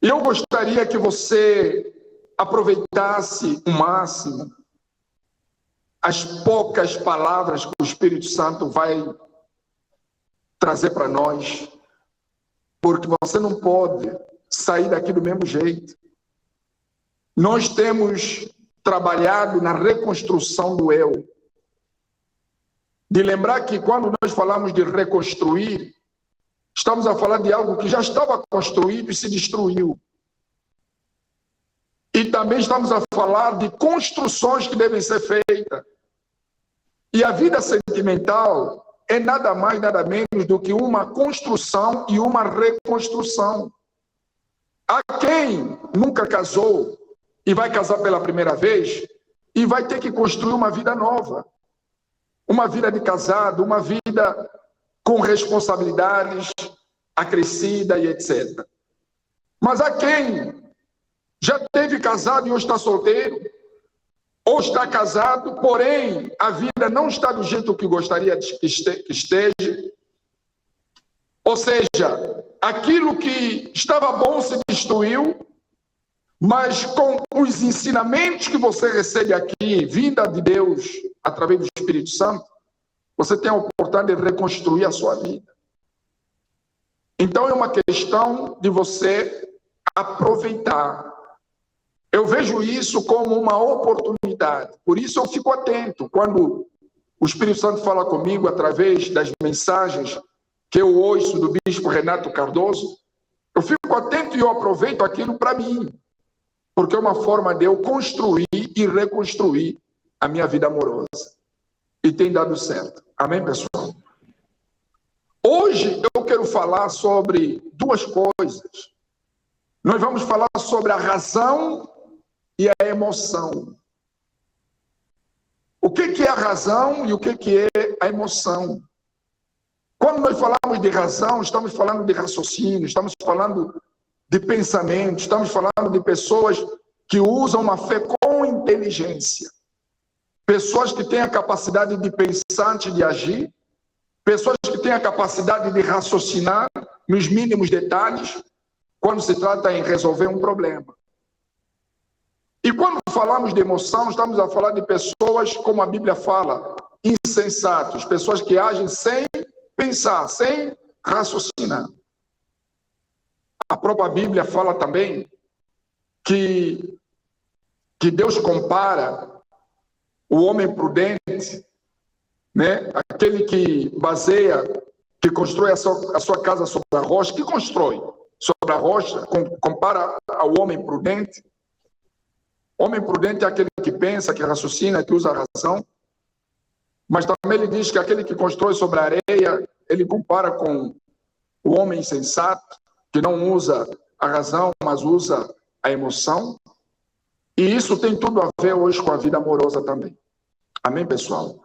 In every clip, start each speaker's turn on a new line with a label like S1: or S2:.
S1: E eu gostaria que você aproveitasse o máximo as poucas palavras que o Espírito Santo vai trazer para nós, porque você não pode sair daqui do mesmo jeito. Nós temos trabalhado na reconstrução do eu. De lembrar que quando nós falamos de reconstruir, estamos a falar de algo que já estava construído e se destruiu. E também estamos a falar de construções que devem ser feitas. E a vida sentimental é nada mais, nada menos do que uma construção e uma reconstrução. Há quem nunca casou e vai casar pela primeira vez e vai ter que construir uma vida nova. Uma vida de casado, uma vida com responsabilidades, acrescida e etc. Mas há quem já teve casado e hoje está solteiro, ou está casado, porém a vida não está do jeito que gostaria que esteja. Ou seja, aquilo que estava bom se destruiu, mas com os ensinamentos que você recebe aqui, vinda de Deus, através do Espírito Santo, você tem a oportunidade de reconstruir a sua vida. Então é uma questão de você aproveitar. Eu vejo isso como uma oportunidade. Por isso eu fico atento quando o Espírito Santo fala comigo através das mensagens que eu ouço do bispo Renato Cardoso. Eu fico atento e eu aproveito aquilo para mim, porque é uma forma de eu construir e reconstruir a minha vida amorosa. E tem dado certo. Amém, pessoal? Hoje eu quero falar sobre duas coisas. Nós vamos falar sobre a razão e a emoção. O que é a razão e o que é a emoção? Quando nós falamos de razão, estamos falando de raciocínio, estamos falando de pensamento, estamos falando de pessoas que usam uma fé com inteligência. Pessoas que têm a capacidade de pensar antes de agir, pessoas que têm a capacidade de raciocinar nos mínimos detalhes, quando se trata em resolver um problema. E quando falamos de emoção, estamos a falar de pessoas, como a Bíblia fala, insensatos, pessoas que agem sem pensar, sem raciocinar. A própria Bíblia fala também que Deus compara o homem prudente, né? Aquele que baseia, que constrói a sua casa sobre a rocha, que constrói sobre a rocha, compara ao homem prudente. Homem prudente é aquele que pensa, que raciocina, que usa a razão. Mas também ele diz que aquele que constrói sobre a areia, ele compara com o homem insensato, que não usa a razão, mas usa a emoção. E isso tem tudo a ver hoje com a vida amorosa também. Amém, pessoal?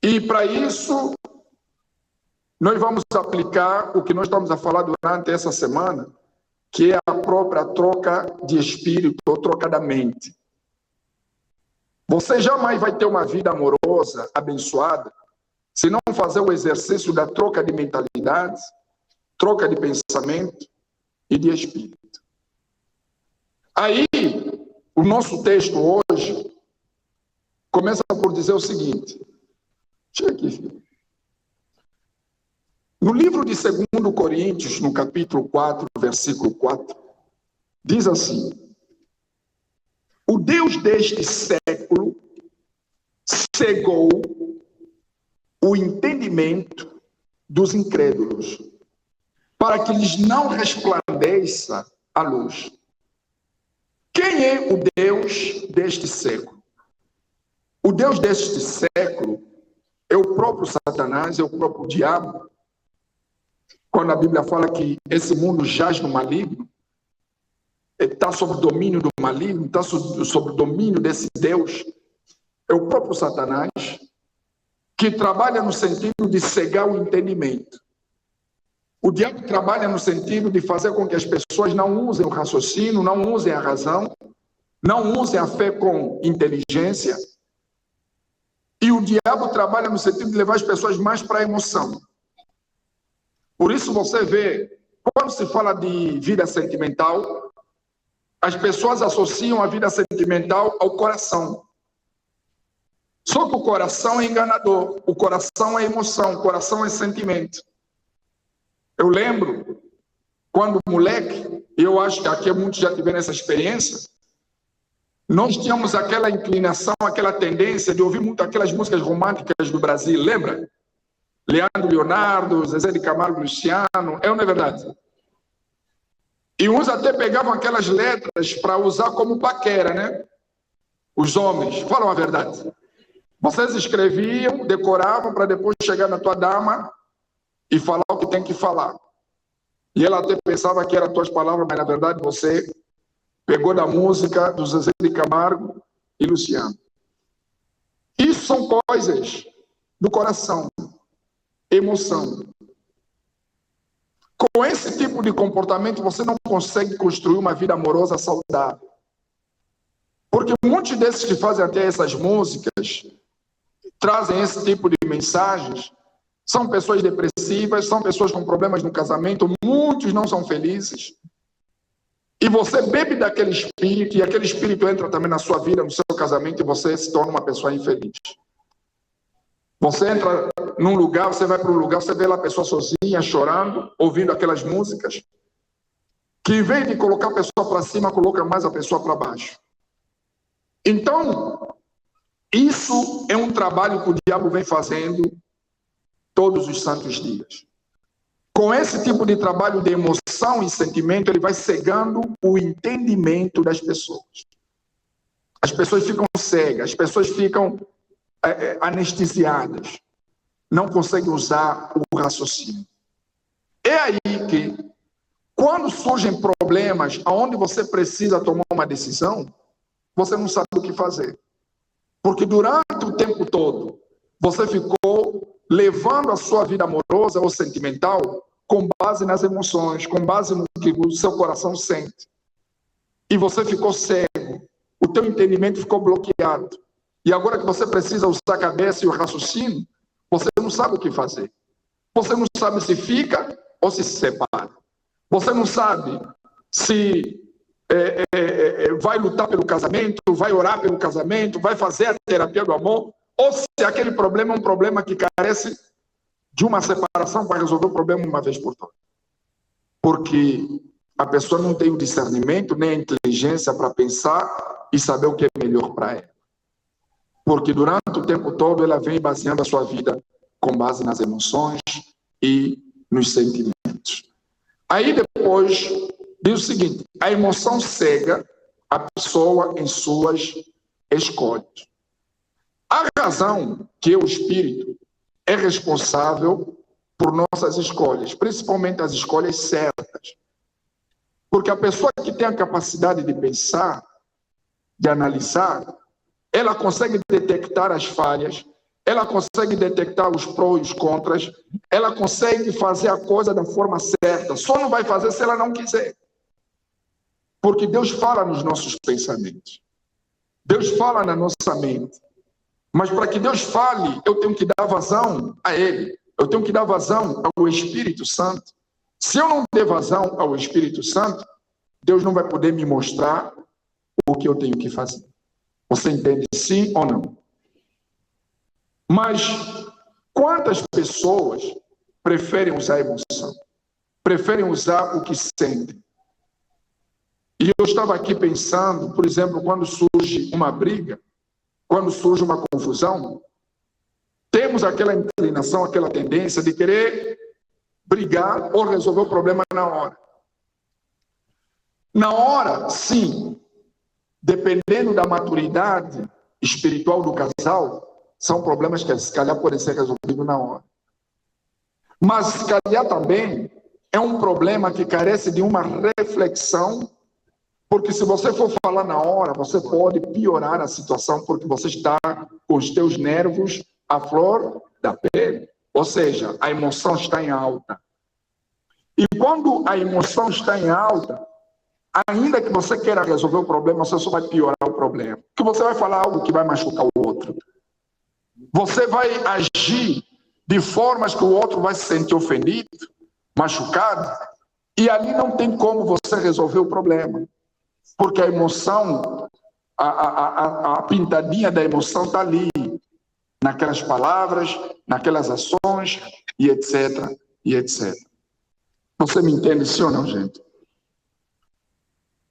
S1: E para isso, nós vamos aplicar o que nós estamos a falar durante essa semana, que é a própria troca de espírito, ou troca da mente. Você jamais vai ter uma vida amorosa, abençoada, se não fazer o exercício da troca de mentalidades, troca de pensamento e de espírito. Aí, o nosso texto hoje começa por dizer o seguinte. Chega aqui, filho. No livro de 2 Coríntios, no capítulo 4, versículo 4, diz assim: o Deus deste século cegou o entendimento dos incrédulos, para que lhes não resplandeça a luz. Quem é o Deus deste século? O Deus deste século é o próprio Satanás, é o próprio diabo. Quando a Bíblia fala que esse mundo jaz no maligno, está sob o domínio do maligno, está sob o domínio desse Deus, é o próprio Satanás, que trabalha no sentido de cegar o entendimento. O diabo trabalha no sentido de fazer com que as pessoas não usem o raciocínio, não usem a razão, não usem a fé com inteligência. E o diabo trabalha no sentido de levar as pessoas mais para a emoção. Por isso você vê quando se fala de vida sentimental, as pessoas associam a vida sentimental ao coração. Só que o coração é enganador, o coração é emoção, o coração é sentimento. Eu lembro, quando moleque, eu acho que aqui muitos já tiveram essa experiência, nós tínhamos aquela inclinação, aquela tendência de ouvir muito aquelas músicas românticas do Brasil, lembra? Leandro Leonardo, Zezé de Camargo, Luciano, não é verdade? E uns até pegavam aquelas letras para usar como paquera, né? Os homens, falam a verdade. Vocês escreviam, decoravam para depois chegar na tua dama e falar o que tem que falar. E ela até pensava que eram tuas palavras, mas na verdade você pegou da música do Zezé de Camargo e Luciano. Isso são coisas do coração, emoção. Com esse tipo de comportamento, você não consegue construir uma vida amorosa saudável. Porque muitos desses que fazem até essas músicas, trazem esse tipo de mensagens, são pessoas depressivas, são pessoas com problemas no casamento, muitos não são felizes. E você bebe daquele espírito, e aquele espírito entra também na sua vida, no seu casamento, e você se torna uma pessoa infeliz. Você entra num lugar, você vai para um lugar, você vê lá a pessoa sozinha, chorando, ouvindo aquelas músicas, que em vez de colocar a pessoa para cima, coloca mais a pessoa para baixo. Então, isso é um trabalho que o diabo vem fazendo todos os santos dias. Com esse tipo de trabalho de emoção e sentimento, ele vai cegando o entendimento das pessoas. As pessoas ficam cegas, as pessoas ficam anestesiadas, não conseguem usar o raciocínio. É aí que, quando surgem problemas onde você precisa tomar uma decisão, você não sabe o que fazer. Porque durante o tempo todo, você ficou levando a sua vida amorosa ou sentimental com base nas emoções, com base no que o seu coração sente. E você ficou cego, o teu entendimento ficou bloqueado. E agora que você precisa usar a cabeça e o raciocínio, você não sabe o que fazer. Você não sabe se fica ou se separa. Você não sabe se vai lutar pelo casamento, vai orar pelo casamento, vai fazer a terapia do amor, ou se aquele problema é um problema que carece de uma separação para resolver o problema uma vez por todas. Porque a pessoa não tem o discernimento nem a inteligência para pensar e saber o que é melhor para ela. Porque durante o tempo todo ela vem baseando a sua vida com base nas emoções e nos sentimentos. Aí depois diz o seguinte: a emoção cega a pessoa em suas escolhas. A razão, que é o espírito, é responsável por nossas escolhas, principalmente as escolhas certas. Porque a pessoa que tem a capacidade de pensar, de analisar, ela consegue detectar as falhas, ela consegue detectar os prós e os contras, ela consegue fazer a coisa da forma certa, só não vai fazer se ela não quiser. Porque Deus fala nos nossos pensamentos, Deus fala na nossa mente. Mas para que Deus fale, eu tenho que dar vazão a Ele, eu tenho que dar vazão ao Espírito Santo. Se eu não der vazão ao Espírito Santo, Deus não vai poder me mostrar o que eu tenho que fazer. Você entende sim ou não? Mas quantas pessoas preferem usar a emoção? Preferem usar o que sentem? E eu estava aqui pensando, por exemplo, quando surge uma briga, quando surge uma confusão, temos aquela inclinação, aquela tendência de querer brigar ou resolver o problema na hora. Na hora, sim, dependendo da maturidade espiritual do casal, são problemas que se calhar podem ser resolvidos na hora. Mas se calhar também é um problema que carece de uma reflexão, porque se você for falar na hora, você pode piorar a situação, porque você está com os teus nervos à flor da pele. Ou seja, a emoção está em alta. E quando a emoção está em alta, ainda que você queira resolver o problema, você só vai piorar o problema. Porque você vai falar algo que vai machucar o outro. Você vai agir de formas que o outro vai se sentir ofendido, machucado, E ali não tem como você resolver o problema. Porque a emoção, a pintadinha da emoção está ali, naquelas palavras, naquelas ações, e etc, e etc. Você me entende, sim ou não, gente?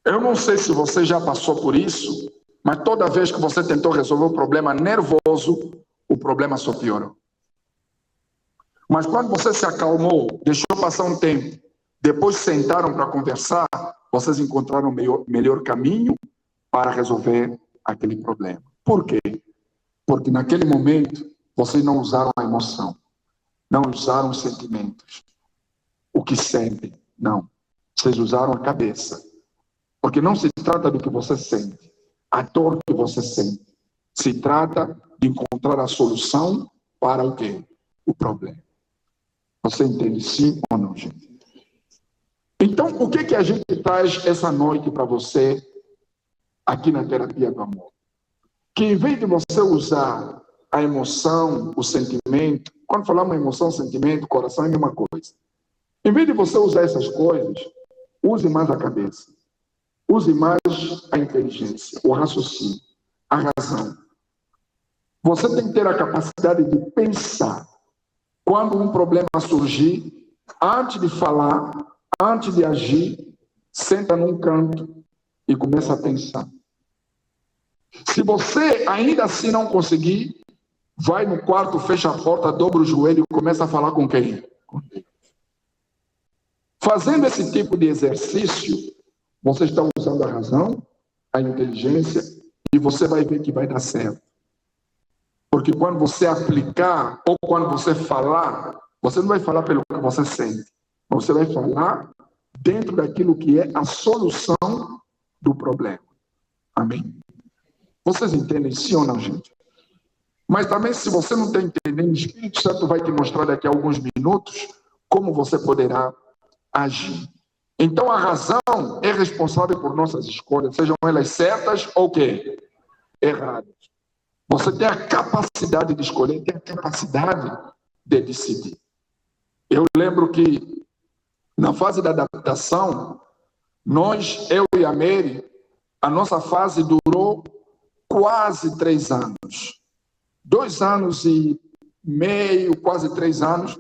S1: Eu não sei se você já passou por isso, mas toda vez que você tentou resolver o problema nervoso, o problema só piorou. Mas quando você se acalmou, deixou passar um tempo, depois sentaram para conversar, vocês encontraram o melhor caminho para resolver aquele problema. Por quê? Porque naquele momento vocês não usaram a emoção, não usaram os sentimentos, o que sentem, não. Vocês usaram a cabeça. Porque não se trata do que você sente, a dor que você sente. Se trata de encontrar a solução para o quê? O problema. Você entende sim ou não, gente? Então, o que a gente traz essa noite para você aqui na terapia do amor? Que em vez de você usar a emoção, o sentimento, quando falamos emoção, sentimento, coração é a mesma coisa. Em vez de você usar essas coisas, use mais a cabeça. Use mais a inteligência, o raciocínio, a razão. Você tem que ter a capacidade de pensar. Quando um problema surgir, antes de falar, antes de agir, senta num canto e começa a pensar. Se você ainda assim não conseguir, vai no quarto, fecha a porta, dobra o joelho e começa a falar com quem? Com Deus. Fazendo esse tipo de exercício, você está usando a razão, a inteligência, e você vai ver que vai dar certo. Porque quando você aplicar, ou quando você falar, você não vai falar pelo que você sente. Você vai falar dentro daquilo que é a solução do problema. Amém? Vocês entendem sim ou não, gente? Mas também, se você não está entendendo, o Espírito Santo vai te mostrar daqui a alguns minutos como você poderá agir. Então, a razão é responsável por nossas escolhas, sejam elas certas ou quê? Erradas. Você tem a capacidade de escolher, tem a capacidade de decidir. Eu lembro que, na fase da adaptação, eu e a Mary, a nossa fase durou quase 3 anos. 2 anos e meio, quase 3 anos,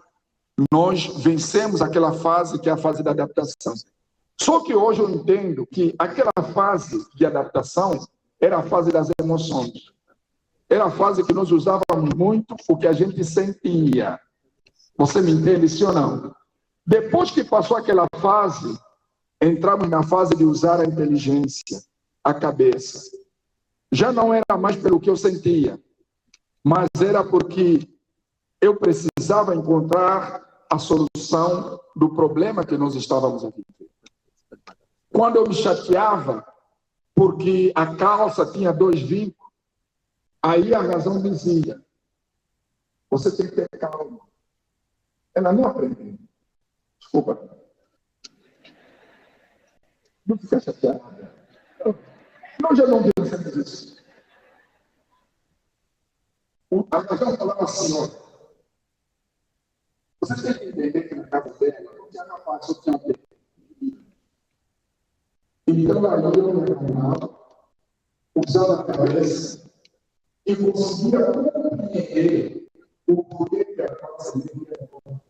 S1: nós vencemos aquela fase que é a fase da adaptação. Só que hoje eu entendo que aquela fase de adaptação era a fase das emoções. Era a fase que nós usávamos muito o que a gente sentia. Você me entende, sim ou não? Depois que passou aquela fase, entramos na fase de usar a inteligência, a cabeça. Já não era mais pelo que eu sentia, mas era porque eu precisava encontrar a solução do problema que nós estávamos a viver. Quando eu me chateava, porque a calça tinha 2 vincos, aí a razão dizia, você tem que ter calma. Ela não aprendeu. Desculpa. Não fica chateada. Nós já não pensamos isso. A razão falava assim, ó, você tem que entender que na casa dela não tinha capaz, só tinha tempo. Então, aí eu me acalmava, usava a cabeça e conseguia compreender o porquê que a casa dele era bom.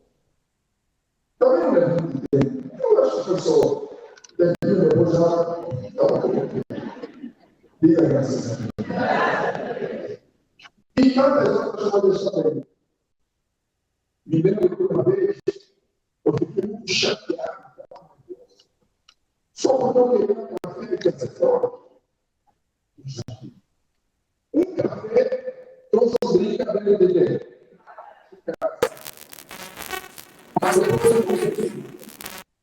S1: Está vendo? Eu acho que a pessoa deve depois já diga graças a Deus. E tantas outras coisas também. Me lembro que uma vez eu fiquei muito chateado. Só porque eu queria um café que ia fora. Um café trouxe brincadeira dele. Mas depois eu consegui.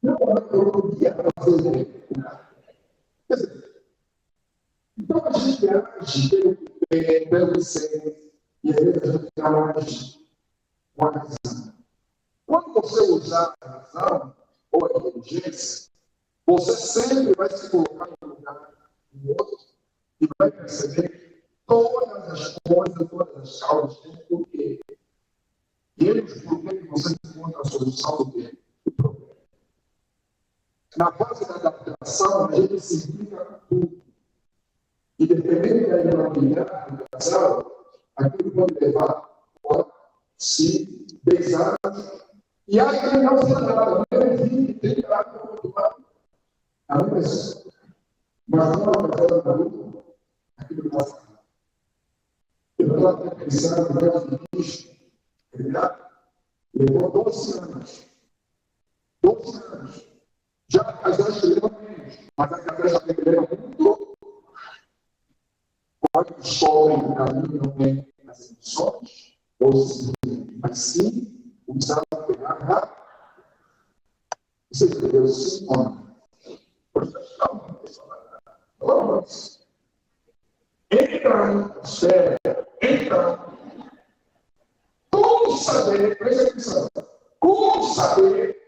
S1: Não, eu podia fazer. Então a gente age pelo ser, e aí a gente age com a razão. Quando você usar a razão ou a inteligência, você sempre vai se colocar no lugar do outro e vai perceber todas as coisas, todas as causas do porquê. E ele, por que você encontra a solução do problema? Na fase da adaptação, a gente se implica com tudo. E dependendo da idoneidade do casal, aquilo pode levar 4, 5, 10 anos. E há quem não se adapta, nem 20, 30 anos. A mesma pessoa. Mas não é pessoa da luta, aquilo passa. Eu estou até pensando no meu ministro, levou 12 anos. 12 anos. Já a casal escreveu menos, mas a casal escreveu muito. Pode que sobrem no caminho não tem as emoções, ou sim, mas sim, usar a pegar. Você escreveu sim ou não? Vamos. Então, sério, então, como saber, presta atenção, como saber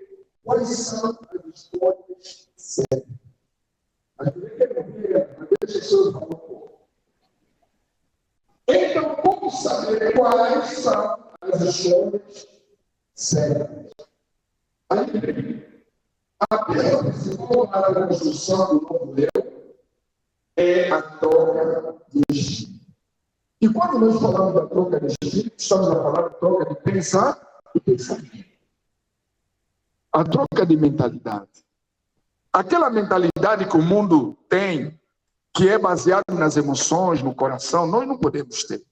S1: quais são as escolhas certas? Então, como saber quais são as escolhas certas? A peça principal para a construção do novo eu é a troca de espírito. E quando nós falamos da troca de espírito, estamos a falar da troca de pensar e pensamento. A troca de mentalidade. Aquela mentalidade que o mundo tem, que é baseada nas emoções, no coração, nós não podemos ter.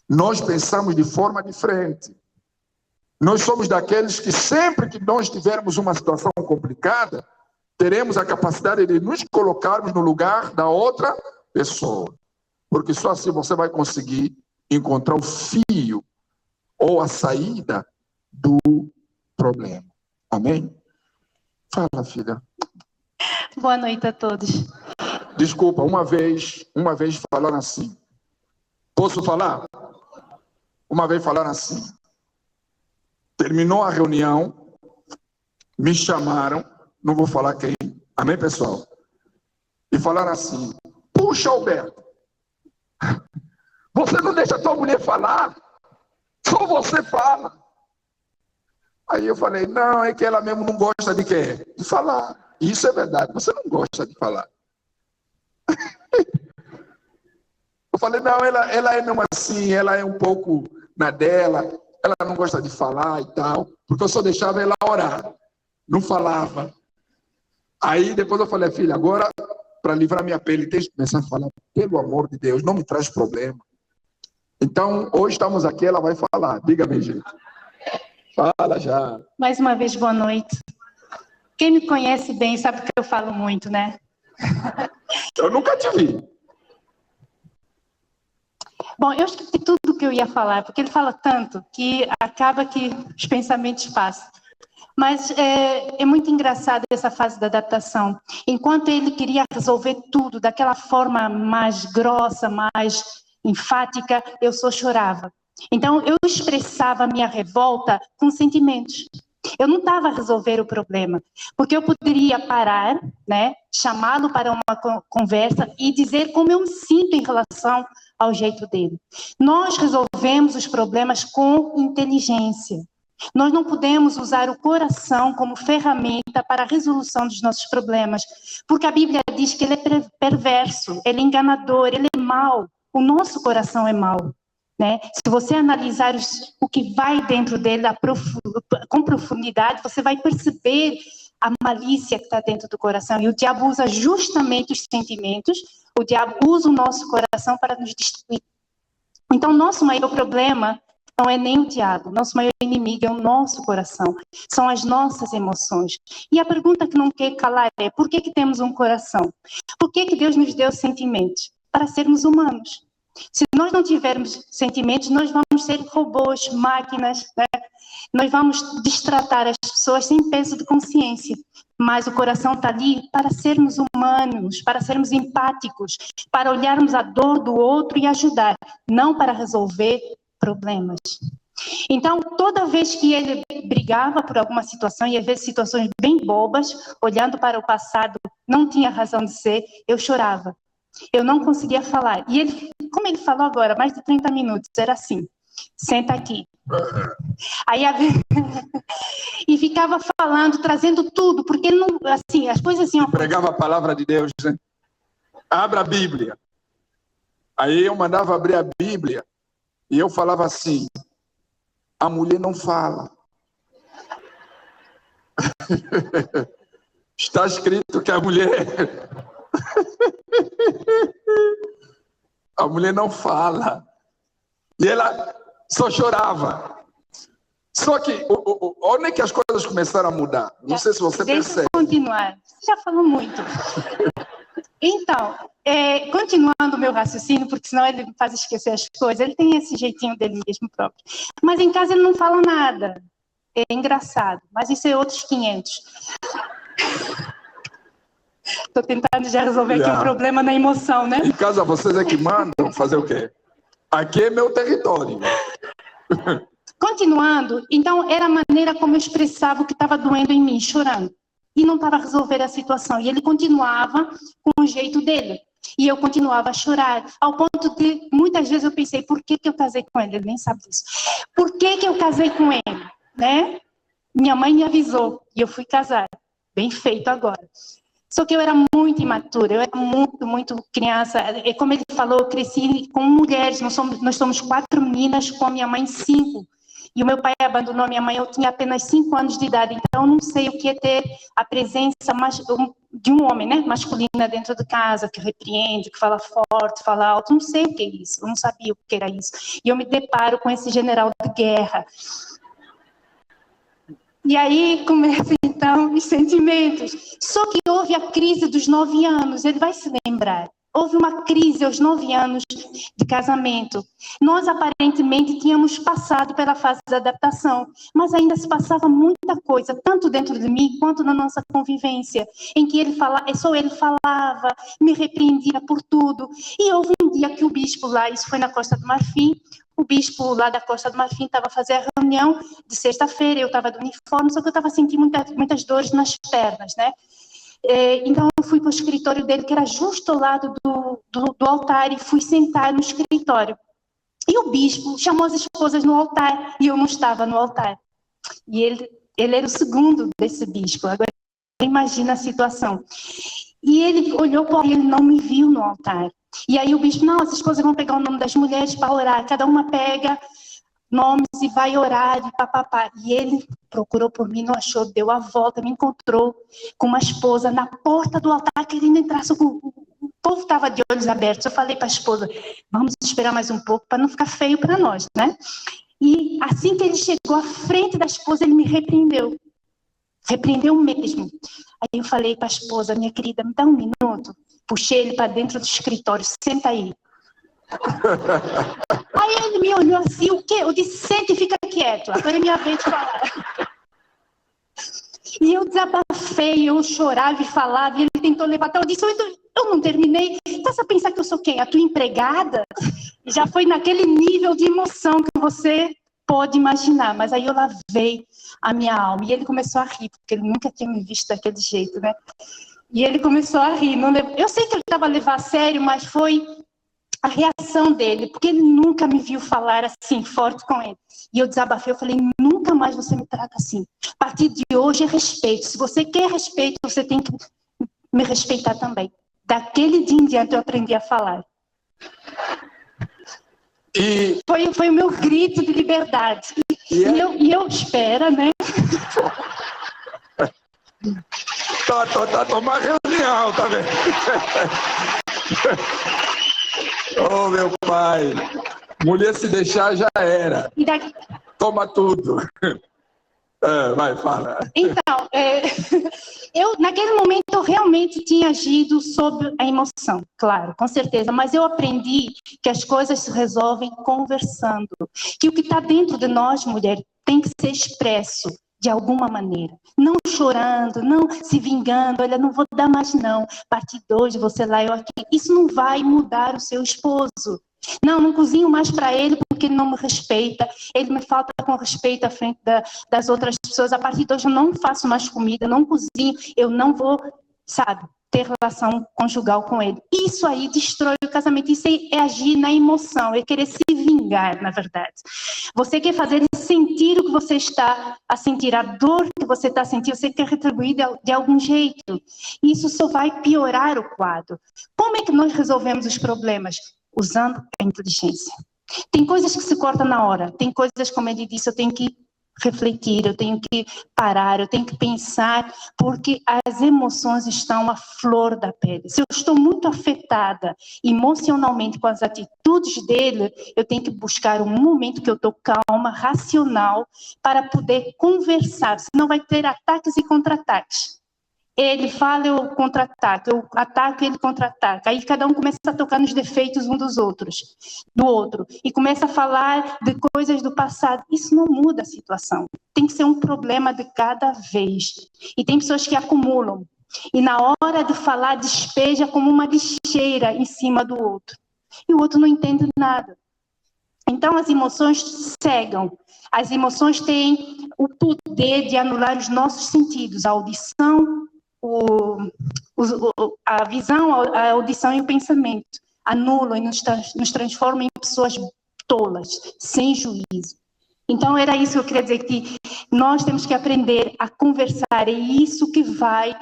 S1: Nós pensamos de forma diferente. Nós somos daqueles que sempre que nós tivermos uma situação complicada, teremos a capacidade de nos colocarmos no lugar da outra pessoa. Porque só assim você vai conseguir encontrar o fio ou a saída do problema. Amém? Fala, filha.
S2: Boa noite a todos.
S1: Desculpa, uma vez falaram assim. Posso falar? Uma vez falaram assim. Terminou a reunião, me chamaram, não vou falar quem, amém, pessoal? E falaram assim, puxa, Alberto, você não deixa a tua mulher falar, só você fala. Aí eu falei, não, é que ela mesmo não gosta de quê? De falar. Isso é verdade, você não gosta de falar. Eu falei, não, ela é mesmo assim, ela é um pouco na dela, ela não gosta de falar e tal, porque eu só deixava ela orar, não falava. Aí depois eu falei, filha, agora, para livrar minha pele, tem que começar a falar, pelo amor de Deus, não me traz problema. Então, hoje estamos aqui, ela vai falar. Diga-me, gente. Fala já.
S2: Mais uma vez, boa noite. Quem me conhece bem sabe que eu falo muito, né?
S1: Eu nunca te vi.
S2: Bom, eu esqueci tudo o que eu ia falar, porque ele fala tanto que acaba que os pensamentos passam. Mas é muito engraçado essa fase da adaptação. Enquanto ele queria resolver tudo daquela forma mais grossa, mais enfática, eu só chorava. Então, eu expressava a minha revolta com sentimentos. Eu não estava a resolver o problema, porque eu poderia parar, né, chamá-lo para uma conversa e dizer como eu me sinto em relação ao jeito dele. Nós resolvemos os problemas com inteligência. Nós não podemos usar o coração como ferramenta para a resolução dos nossos problemas, porque a Bíblia diz que ele é perverso, ele é enganador, ele é mau. O nosso coração é mau. Né? Se você analisar o que vai dentro dele com profundidade, você vai perceber a malícia que está dentro do coração. E o diabo usa justamente os sentimentos, o diabo usa o nosso coração para nos destruir. Então, nosso maior problema não é nem o diabo, nosso maior inimigo é o nosso coração, são as nossas emoções. E a pergunta que não quer calar é, por que temos um coração? Por que Deus nos deu sentimentos? Para sermos humanos. Se nós não tivermos sentimentos, nós vamos ser robôs, máquinas, né? Nós vamos destratar as pessoas sem peso de consciência. Mas o coração está ali para sermos humanos, para sermos empáticos, para olharmos a dor do outro e ajudar, não para resolver problemas. Então, toda vez que ele brigava por alguma situação, e às vezes situações bem bobas, olhando para o passado, não tinha razão de ser, eu chorava. Eu não conseguia falar. E ele, como ele falou agora, mais de 30 minutos, era assim. senta aqui. Aí e ficava falando, trazendo tudo, porque ele não, assim, as coisas assim...
S1: Pregava a palavra de Deus, né? Abra a Bíblia. Aí eu mandava abrir a Bíblia e eu falava assim, a mulher não fala. Está escrito que a mulher não fala. E ela só chorava. Só que, onde é que as coisas começaram a mudar? Não sei se você percebe.
S2: Deixa eu continuar. Você já falou muito. Então, continuando o meu raciocínio, porque senão ele me faz esquecer as coisas. Ele tem esse jeitinho dele mesmo próprio. Mas em casa ele não fala nada. É engraçado. Mas isso é outros 500. Estou tentando já resolver aqui um problema na emoção, né?
S1: Em casa vocês é que mandam fazer o quê? Aqui é meu território.
S2: Continuando, então era a maneira como eu expressava o que estava doendo em mim, chorando. E não estava a resolver a situação. E ele continuava com o jeito dele. E eu continuava a chorar. Ao ponto de, muitas vezes eu pensei, por que eu casei com ele? Ele nem sabe disso. Por que eu casei com ele? Né? Minha mãe me avisou e eu fui casar. Bem feito agora. Só que eu era muito imatura, eu era muito criança. E como ele falou, eu cresci com mulheres. Nós somos 4 meninas, com a minha mãe 5. E o meu pai abandonou a minha mãe, eu tinha apenas 5 anos de idade. Então, eu não sei o que é ter a presença de um homem, né, masculina dentro de casa, que repreende, que fala forte, fala alto. Não sei o que é isso, eu não sabia o que era isso. E eu me deparo com esse general de guerra. E aí começam, então, os sentimentos. Só que houve a crise dos 9 anos, ele vai se lembrar. Houve uma crise aos 9 anos de casamento. Nós, aparentemente, tínhamos passado pela fase de adaptação, mas ainda se passava muita coisa, tanto dentro de mim, quanto na nossa convivência, em que só ele falava, me repreendia por tudo. E houve um dia que o bispo lá, isso foi na Costa do Marfim, o bispo lá da Costa do Marfim estava a fazer a reunião de sexta-feira, eu estava de uniforme, só que eu estava sentindo muitas dores nas pernas, né? Então eu fui para o escritório dele, que era justo ao lado do altar, e fui sentar no escritório. E o bispo chamou as esposas no altar, e eu não estava no altar. E ele era o segundo desse bispo. Agora imagina a situação. E ele olhou para ele, não me viu no altar. E aí o bispo, não, as esposas vão pegar o nome das mulheres para orar, cada uma pega nomes e vai orar, e papapá. E ele procurou por mim, não achou, deu a volta, me encontrou com uma esposa na porta do altar, querendo entrar. O povo estava de olhos abertos. Eu falei para a esposa, vamos esperar mais um pouco para não ficar feio para nós, né? E assim que ele chegou à frente da esposa, ele me repreendeu. Repreendeu mesmo. Aí eu falei para a esposa, minha querida, me dá um minuto. Puxei ele para dentro do escritório, senta aí. Aí ele me olhou assim, o quê? Eu disse, sente e fica quieto, agora é minha vez de falar. E eu desabafei, eu chorava e falava, e ele tentou levantar. Eu disse, eu não terminei. Tá a pensar que eu sou quem? A tua empregada? Já foi naquele nível de emoção que você pode imaginar. Mas aí eu lavei a minha alma. E ele começou a rir, porque ele nunca tinha me visto daquele jeito, né? E ele começou a rir. Eu sei que ele estava a levar a sério, mas foi a reação dele, porque ele nunca me viu falar assim, forte com ele. E eu desabafei, eu falei, nunca mais você me trata assim. A partir de hoje é respeito. Se você quer respeito, você tem que me respeitar também. Daquele dia em diante eu aprendi a falar. Foi o meu grito de liberdade. E eu espero, né?
S1: Tá uma reunião, tá vendo? Oh, meu pai. Mulher se deixar já era. Toma tudo. Vai, fala.
S2: Então, eu naquele momento eu realmente tinha agido sob a emoção, claro, com certeza, mas eu aprendi que as coisas se resolvem conversando, que o que está dentro de nós, mulher, tem que ser expresso de alguma maneira, não chorando, não se vingando, olha, não vou dar mais não, a partir de hoje você lá, eu aqui, isso não vai mudar o seu esposo. Não cozinho mais para ele porque ele não me respeita, ele me falta com respeito à frente das outras pessoas, a partir de hoje eu não faço mais comida, não cozinho, eu não vou, sabe? ter relação conjugal com ele. Isso aí destrói o casamento, isso é agir na emoção, é querer se vingar, na verdade. Você quer fazer sentir o que você está a sentir, a dor que você está a sentir, você quer retribuir de algum jeito. Isso só vai piorar o quadro. Como é que nós resolvemos os problemas? Usando a inteligência. Tem coisas que se cortam na hora, tem coisas, como ele disse, eu tenho que refletir, eu tenho que parar, eu tenho que pensar, porque as emoções estão à flor da pele. Se eu estou muito afetada emocionalmente com as atitudes dele, eu tenho que buscar um momento que eu estou calma, racional, para poder conversar, senão vai ter ataques e contra-ataques. Ele fala, eu contra-ataco, eu ataco, ele contra-ataca. Aí cada um começa a tocar nos defeitos um do outro, e começa a falar de coisas do passado. Isso não muda a situação. Tem que ser um problema de cada vez. E tem pessoas que acumulam. E na hora de falar, despeja como uma lixeira em cima do outro. E o outro não entende nada. Então as emoções cegam. As emoções têm o poder de anular os nossos sentidos, a audição, a visão, a audição e o pensamento. Anulam e nos transformam em pessoas tolas, sem juízo. Então era isso que eu queria dizer, que nós temos que aprender a conversar, é isso que vai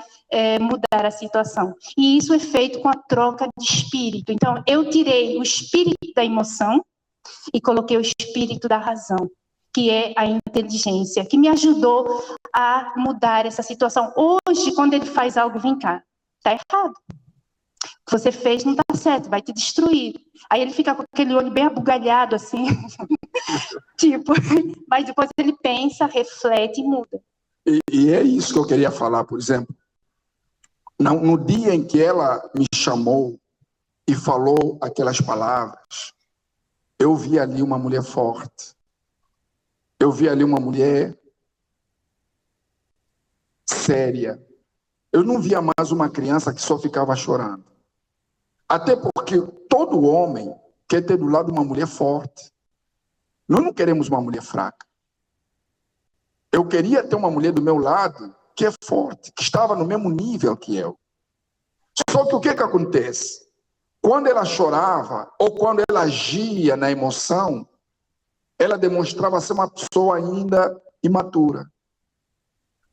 S2: mudar a situação. E isso é feito com a troca de espírito. Então eu tirei o espírito da emoção e coloquei o espírito da razão, que é a inteligência, que me ajudou a mudar essa situação. Hoje, quando ele faz algo, vem cá, está errado. O que você fez não está certo, vai te destruir. Aí ele fica com aquele olho bem abugalhado, assim, tipo, mas depois ele pensa, reflete e muda.
S1: E é isso que eu queria falar, por exemplo. No dia em que ela me chamou e falou aquelas palavras, eu vi ali uma mulher forte. Eu vi ali uma mulher séria. Eu não via mais uma criança que só ficava chorando. Até porque todo homem quer ter do lado uma mulher forte. Nós não queremos uma mulher fraca. Eu queria ter uma mulher do meu lado que é forte, que estava no mesmo nível que eu. Só que o que acontece? Quando ela chorava ou quando ela agia na emoção, ela demonstrava ser uma pessoa ainda imatura.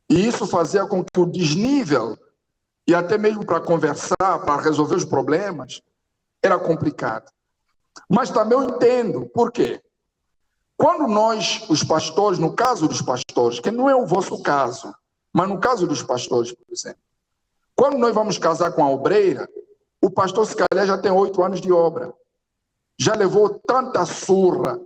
S1: E isso fazia com que o desnível, e até mesmo para conversar, para resolver os problemas, era complicado. Mas também eu entendo, por quê? Quando nós, os pastores, no caso dos pastores, que não é o vosso caso, mas no caso dos pastores, por exemplo, quando nós vamos casar com a obreira, o pastor, se calhar, já tem 8 anos de obra. Já levou tanta surra,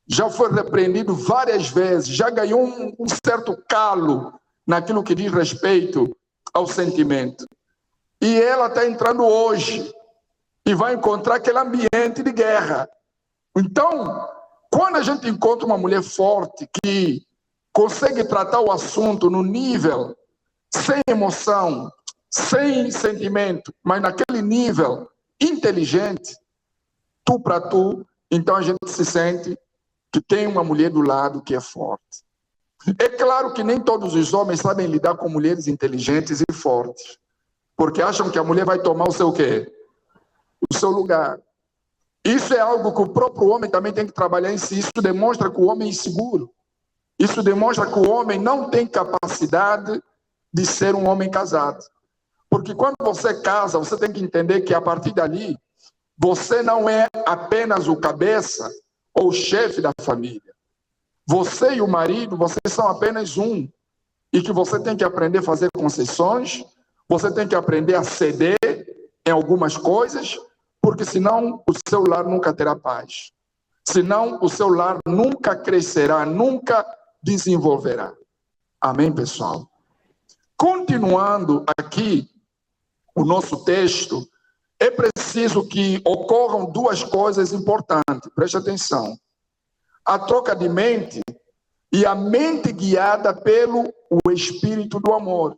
S1: já foi repreendido várias vezes, já ganhou um certo calo naquilo que diz respeito ao sentimento. E ela está entrando hoje e vai encontrar aquele ambiente de guerra. Então, quando a gente encontra uma mulher forte que consegue tratar o assunto no nível, sem emoção, sem sentimento, mas naquele nível inteligente, tu para tu, então a gente se sente que tem uma mulher do lado que é forte. É claro que nem todos os homens sabem lidar com mulheres inteligentes e fortes, porque acham que a mulher vai tomar o seu quê? O seu lugar. Isso é algo que o próprio homem também tem que trabalhar em si. Isso demonstra que o homem é inseguro. Isso demonstra que o homem não tem capacidade de ser um homem casado. Porque quando você casa, você tem que entender que a partir dali, você não é apenas o cabeça ou o chefe da família. Você e o marido, vocês são apenas um. E que você tem que aprender a fazer concessões, você tem que aprender a ceder em algumas coisas, porque senão o seu lar nunca terá paz. Senão o seu lar nunca crescerá, nunca desenvolverá. Amém, pessoal? Continuando aqui o nosso texto, é preciso que ocorram 2 coisas importantes. Preste atenção. A troca de mente e a mente guiada pelo Espírito do amor.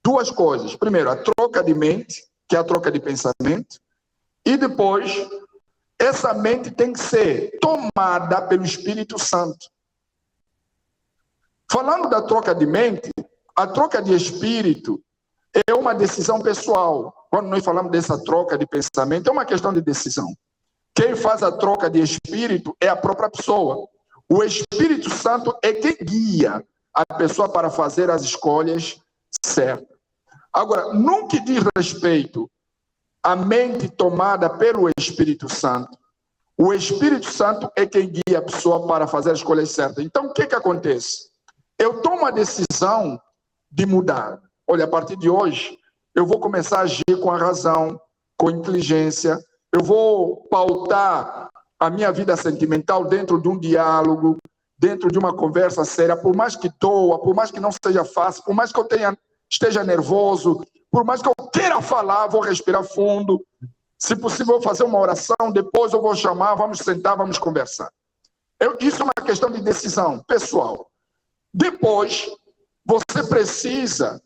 S1: 2 coisas. Primeiro, a troca de mente, que é a troca de pensamento. E depois, essa mente tem que ser tomada pelo Espírito Santo. Falando da troca de mente, a troca de espírito é uma decisão pessoal. Quando nós falamos dessa troca de pensamento, é uma questão de decisão. Quem faz a troca de espírito é a própria pessoa. O Espírito Santo é quem guia a pessoa para fazer as escolhas certas. Agora, no que diz respeito à mente tomada pelo Espírito Santo, o Espírito Santo é quem guia a pessoa para fazer as escolhas certas. Então, o que acontece? Eu tomo a decisão de mudar. Olha, a partir de hoje, eu vou começar a agir com a razão, com inteligência. Eu vou pautar a minha vida sentimental dentro de um diálogo, dentro de uma conversa séria, por mais que doa, por mais que não seja fácil, por mais que eu esteja nervoso, por mais que eu queira falar, vou respirar fundo. Se possível, vou fazer uma oração, depois eu vou chamar, vamos sentar, vamos conversar. Isso é uma questão de decisão pessoal. Depois, você precisa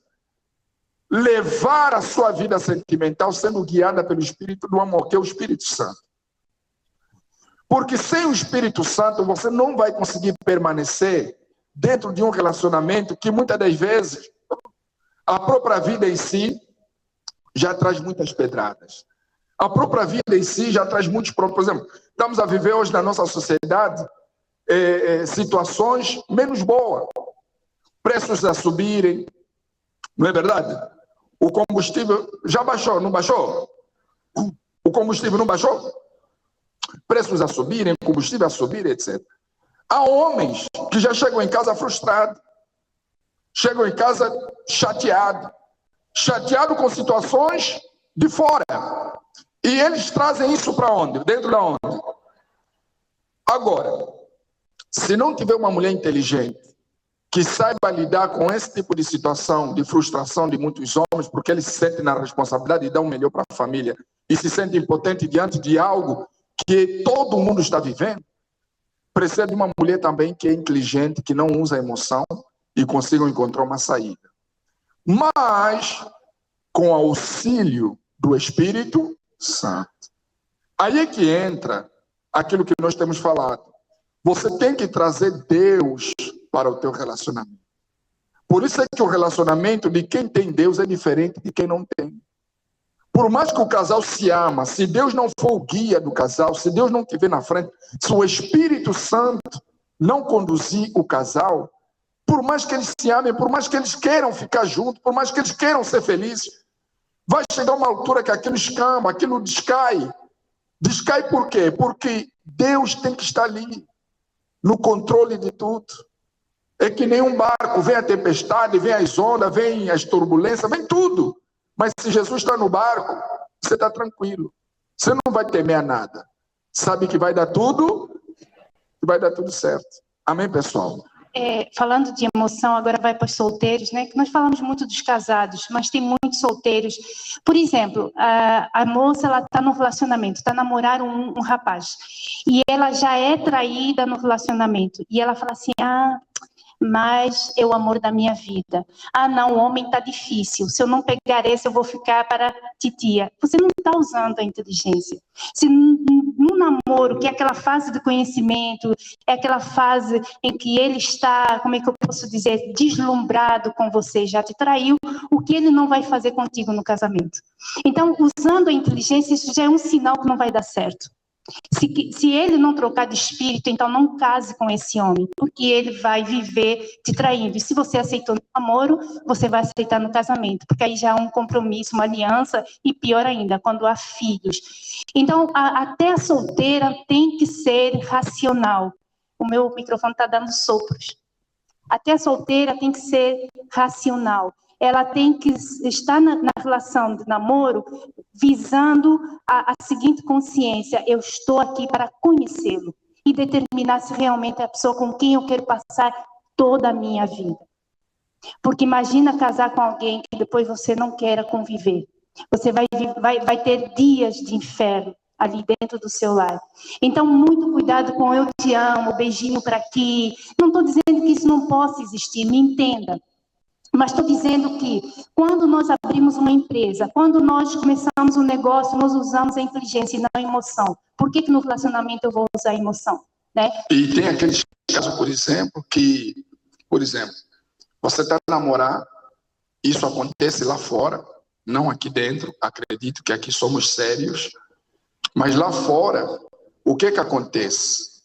S1: levar a sua vida sentimental sendo guiada pelo Espírito do amor, que é o Espírito Santo. Porque sem o Espírito Santo, você não vai conseguir permanecer dentro de um relacionamento que muitas das vezes a própria vida em si já traz muitas pedradas. A própria vida em si já traz muitos problemas. Por exemplo, estamos a viver hoje na nossa sociedade situações menos boas. Preços a subirem, não é verdade? O combustível já baixou, não baixou? O combustível não baixou? Preços a subirem, combustível a subir, etc. Há homens que já chegam em casa frustrados, chegam em casa chateados com situações de fora. E eles trazem isso para onde? Dentro da onde? Agora, se não tiver uma mulher inteligente que saiba lidar com esse tipo de situação, de frustração de muitos homens, porque eles se sentem na responsabilidade de dar o melhor para a família e se sentem impotentes diante de algo que todo mundo está vivendo, precisa de uma mulher também que é inteligente, que não usa emoção e consiga encontrar uma saída. Mas, com auxílio do Espírito Santo. Aí é que entra aquilo que nós temos falado. Você tem que trazer Deus para o teu relacionamento. Por isso é que o relacionamento de quem tem Deus é diferente de quem não tem. Por mais que o casal se ama, se Deus não for o guia do casal, se Deus não estiver na frente, se o Espírito Santo não conduzir o casal, por mais que eles se amem, por mais que eles queiram ficar juntos, por mais que eles queiram ser felizes, vai chegar uma altura que aquilo escama, aquilo descai. Descai por quê? Porque Deus tem que estar ali, no controle de tudo. É que nem um barco, vem a tempestade, vem as ondas, vem as turbulências, vem tudo. Mas se Jesus está no barco, você está tranquilo. Você não vai temer a nada. Sabe que vai dar tudo certo. Amém, pessoal?
S2: Falando de emoção, agora vai para os solteiros, né? Que nós falamos muito dos casados, mas tem muitos solteiros. Por exemplo, a moça, ela está no relacionamento, está namorando um rapaz, e ela já é traída no relacionamento, e ela fala assim, mas é o amor da minha vida. Não, o homem está difícil. Se eu não pegar esse, eu vou ficar para titia. Você não está usando a inteligência. Se no namoro, que é aquela fase de conhecimento, é aquela fase em que ele está, como é que eu posso dizer, deslumbrado com você, já te traiu, o que ele não vai fazer contigo no casamento? Então, usando a inteligência, isso já é um sinal que não vai dar certo. Se ele não trocar de espírito, então não case com esse homem, porque ele vai viver te traindo. E se você aceitou no namoro, você vai aceitar no casamento, porque aí já há um compromisso, uma aliança, e pior ainda, quando há filhos. Então, até a solteira tem que ser racional. O meu microfone está dando sopros. Até a solteira tem que ser racional. Ela tem que estar na relação de namoro visando a seguinte consciência: eu estou aqui para conhecê-lo e determinar se realmente é a pessoa com quem eu quero passar toda a minha vida. Porque imagina casar com alguém que depois você não queira conviver. Você vai ter dias de inferno ali dentro do seu lar. Então, muito cuidado com eu te amo, beijinho para aqui. Não estou dizendo que isso não possa existir, me entenda. Mas estou dizendo que quando nós abrimos uma empresa, quando nós começamos um negócio, nós usamos a inteligência e não a emoção. Por que no relacionamento eu vou usar a emoção? Né?
S1: E tem aqueles casos, por exemplo, você está a namorar Isso acontece lá fora, não aqui dentro. Acredito que aqui somos sérios. Mas lá fora, o que acontece?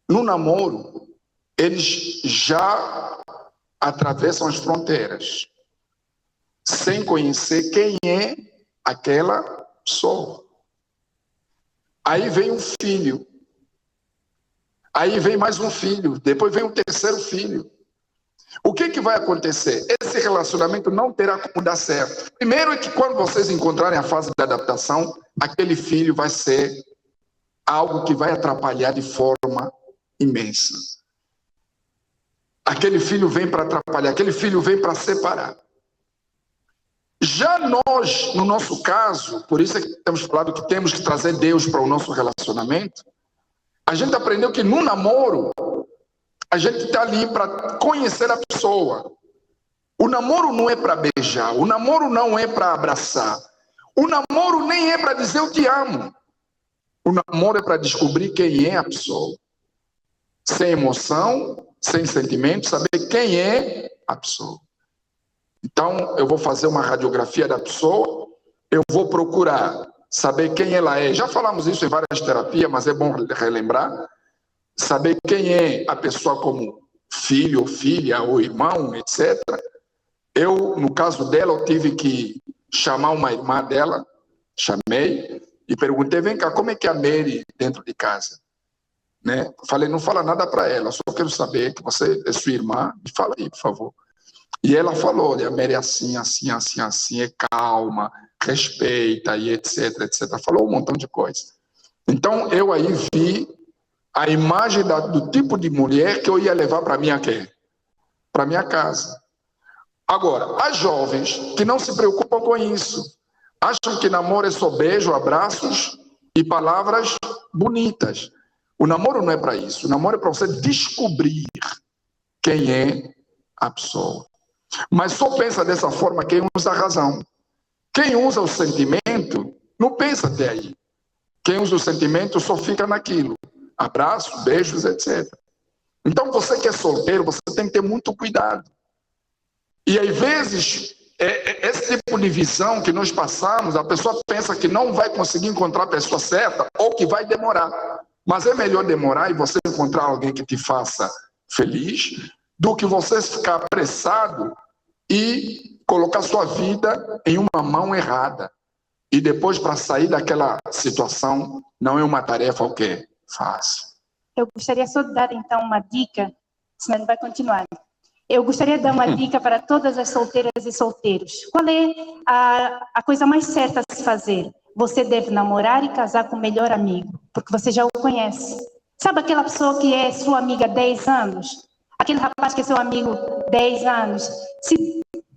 S1: No namoro, eles já atravessam as fronteiras, sem conhecer quem é aquela pessoa. Aí vem um filho. Aí vem mais um filho. Depois vem um terceiro filho. O que vai acontecer? Esse relacionamento não terá como dar certo. Primeiro é que quando vocês encontrarem a fase de adaptação, aquele filho vai ser algo que vai atrapalhar de forma imensa. Aquele filho vem para atrapalhar, aquele filho vem para separar. Já nós, no nosso caso, por isso é que temos falado que temos que trazer Deus para o nosso relacionamento, a gente aprendeu que no namoro, a gente está ali para conhecer a pessoa. O namoro não é para beijar, o namoro não é para abraçar, o namoro nem é para dizer eu te amo. O namoro é para descobrir quem é a pessoa. Sem emoção, sem sentimento, saber quem é a pessoa. Então, eu vou fazer uma radiografia da pessoa, eu vou procurar saber quem ela é. Já falamos isso em várias terapias, mas é bom relembrar. Saber quem é a pessoa como filho, ou filha, ou irmão, etc. Eu, no caso dela, eu tive que chamar uma irmã dela, chamei e perguntei, vem cá, como é que é a Mary dentro de casa? Né? Falei, não fala nada para ela, só quero saber que você é sua irmã, me fala aí, por favor. E ela falou, olha, a Mary é assim, assim, assim, assim, é calma, respeita e etc, etc. Falou um montão de coisas. Então, eu aí vi a imagem do tipo de mulher que eu ia levar para minha para minha casa. Agora, as jovens que não se preocupam com isso, acham que namoro é só beijo, abraços e palavras bonitas. O namoro não é para isso. O namoro é para você descobrir quem é a pessoa. Mas só pensa dessa forma quem usa a razão. Quem usa o sentimento não pensa até aí. Quem usa o sentimento só fica naquilo. Abraços, beijos, etc. Então, você que é solteiro, você tem que ter muito cuidado. E, às vezes, esse tipo de visão que nós passamos, a pessoa pensa que não vai conseguir encontrar a pessoa certa ou que vai demorar. Mas é melhor demorar e você encontrar alguém que te faça feliz do que você ficar apressado e colocar sua vida em uma mão errada. E depois, para sair daquela situação, não é uma tarefa o quê? Fácil.
S2: Eu gostaria só de dar, então, uma dica, senão ele vai continuar. Eu gostaria de dar uma dica para todas as solteiras e solteiros. Qual é a coisa mais certa a se fazer? Você deve namorar e casar com o melhor amigo, porque você já o conhece. Sabe aquela pessoa que é sua amiga há 10 anos? Aquele rapaz que é seu amigo há 10 anos?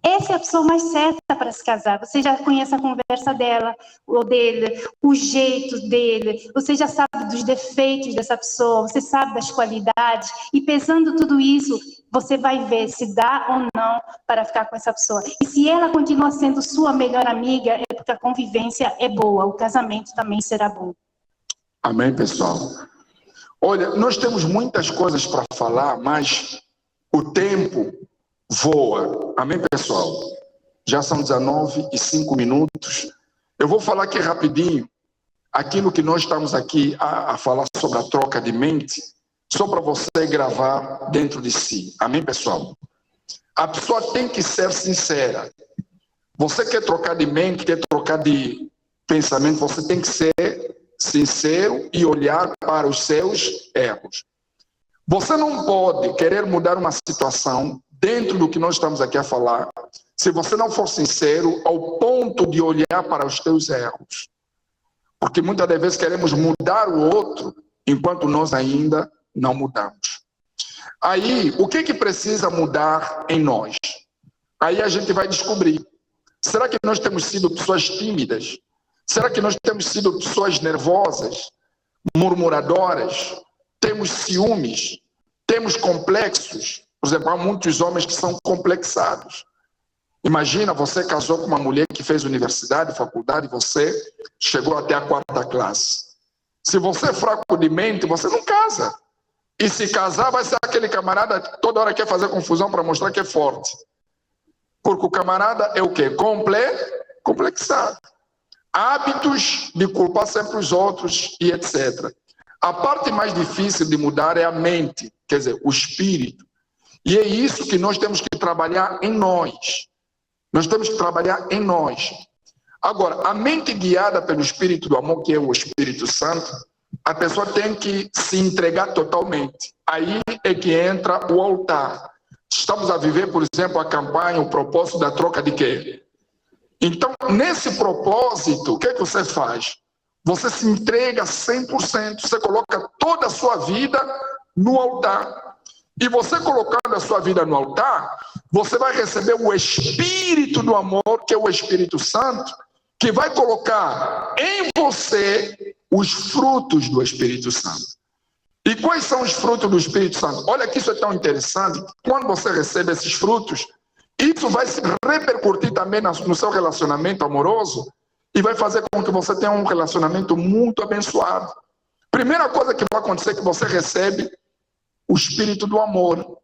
S2: Essa é a pessoa mais certa para se casar. Você já conhece a conversa dela ou dele, o jeito dele. Você já sabe dos defeitos dessa pessoa. Você sabe das qualidades. E pesando tudo isso, você vai ver se dá ou não para ficar com essa pessoa. E se ela continua sendo sua melhor amiga, é porque a convivência é boa. O casamento também será bom.
S1: Amém, pessoal? Olha, nós temos muitas coisas para falar, mas o tempo voa. Amém, pessoal? Já são 19h05. Eu vou falar aqui rapidinho aquilo que nós estamos aqui a falar sobre a troca de mente, só para você gravar dentro de si. Amém, pessoal? A pessoa tem que ser sincera. Você quer trocar de mente, quer trocar de pensamento, você tem que ser sincero e olhar para os seus erros. Você não pode querer mudar uma situação dentro do que nós estamos aqui a falar, se você não for sincero ao ponto de olhar para os teus erros. Porque muitas das vezes queremos mudar o outro, enquanto nós ainda não mudamos. Aí, o que precisa mudar em nós? Aí a gente vai descobrir. Será que nós temos sido pessoas tímidas? Será que nós temos sido pessoas nervosas, murmuradoras? Temos ciúmes? Temos complexos? Por exemplo, há muitos homens que são complexados. Imagina, você casou com uma mulher que fez universidade, faculdade, você chegou até a 4ª classe. Se você é fraco de mente, você não casa. E se casar, vai ser aquele camarada que toda hora quer fazer confusão para mostrar que é forte. Porque o camarada é o quê? Complexado. Hábitos de culpar sempre os outros e etc. A parte mais difícil de mudar é a mente, quer dizer, o espírito. E é isso que nós temos que trabalhar em nós. Nós temos que trabalhar em nós. Agora, a mente guiada pelo Espírito do Amor, que é o Espírito Santo, a pessoa tem que se entregar totalmente. Aí é que entra o altar. Estamos a viver, por exemplo, a campanha, o propósito da troca de quê? Então, nesse propósito, o que é que você faz? Você se entrega 100%, você coloca toda a sua vida no altar. E você colocando a sua vida no altar, você vai receber o Espírito do Amor, que é o Espírito Santo, que vai colocar em você os frutos do Espírito Santo. E quais são os frutos do Espírito Santo? Olha que isso é tão interessante. Quando você recebe esses frutos, isso vai se repercutir também no seu relacionamento amoroso e vai fazer com que você tenha um relacionamento muito abençoado. Primeira coisa que vai acontecer é que você recebe o Espírito do Amor.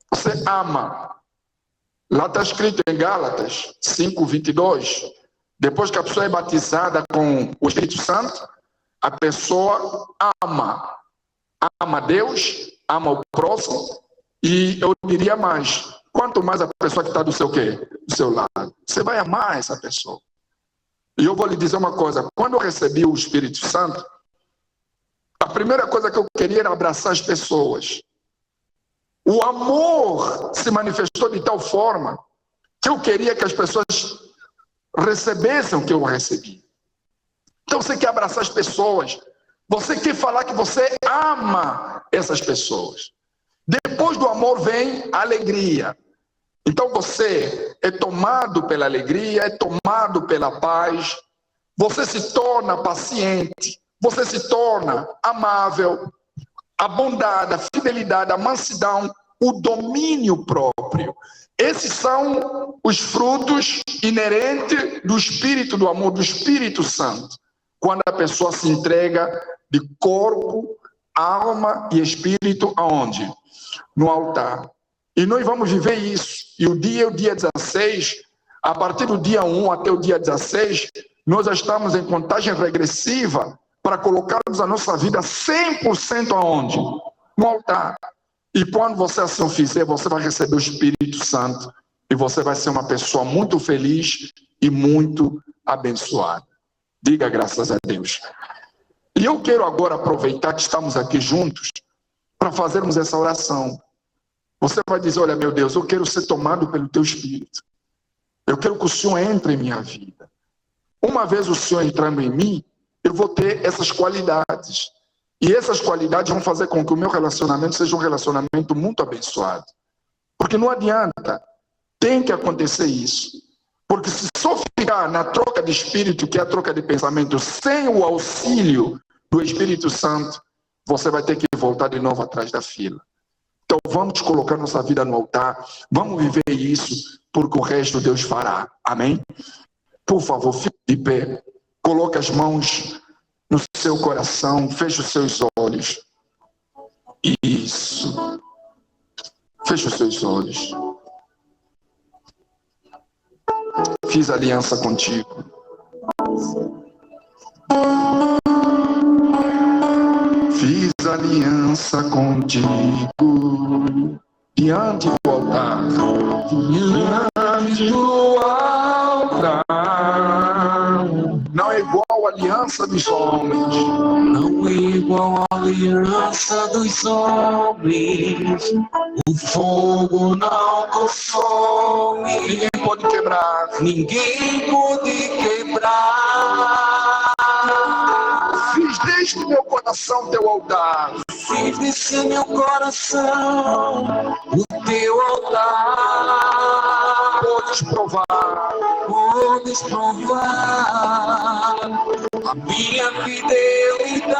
S1: Você ama. Lá está escrito em Gálatas 5:22. Depois que a pessoa é batizada com o Espírito Santo, a pessoa ama. Ama Deus, ama o próximo, e eu diria mais, quanto mais a pessoa que está do seu quê? Do seu lado, você vai amar essa pessoa. E eu vou lhe dizer uma coisa, quando eu recebi o Espírito Santo, a primeira coisa que eu queria era abraçar as pessoas. O amor se manifestou de tal forma que eu queria que as pessoas recebessem o que eu recebi. Então você quer abraçar as pessoas, você quer falar que você ama essas pessoas. Depois do amor vem a alegria. Então você é tomado pela alegria, é tomado pela paz, você se torna paciente, você se torna amável, a bondade, a fidelidade, a mansidão, o domínio próprio. Esses são os frutos inerentes do Espírito do Amor, do Espírito Santo. Quando a pessoa se entrega de corpo, alma e espírito, aonde? No altar. E nós vamos viver isso. E o dia 16, a partir do dia 1 até o dia 16, nós já estamos em contagem regressiva para colocarmos a nossa vida 100% aonde? No altar. E quando você assim fizer, você vai receber o Espírito Santo e você vai ser uma pessoa muito feliz e muito abençoada. Diga graças a Deus. E eu quero agora aproveitar que estamos aqui juntos para fazermos essa oração. Você vai dizer, olha meu Deus, eu quero ser tomado pelo teu Espírito. Eu quero que o Senhor entre em minha vida. Uma vez o Senhor entrando em mim, eu vou ter essas qualidades. E essas qualidades vão fazer com que o meu relacionamento seja um relacionamento muito abençoado. Porque não adianta, tem que acontecer isso. Porque se só ficar na troca de espírito, que é a troca de pensamento, sem o auxílio do Espírito Santo, você vai ter que voltar de novo atrás da fila. Então vamos colocar nossa vida no altar, vamos viver isso, porque o resto Deus fará. Amém? Por favor, fique de pé, coloque as mãos no seu coração, feche os seus olhos. Isso. Feche os seus olhos. Fiz aliança contigo. Fiz aliança contigo diante do altar. Diante do altar. Não é igual a aliança dos homens.
S3: Não é igual a aliança dos homens. O fogo não consome.
S1: Ninguém pode quebrar.
S3: Ninguém pode quebrar.
S1: Fiz deste meu coração teu altar.
S3: Fiz desse meu coração o teu altar.
S1: Podes provar.
S3: Podes provar a minha fidelidade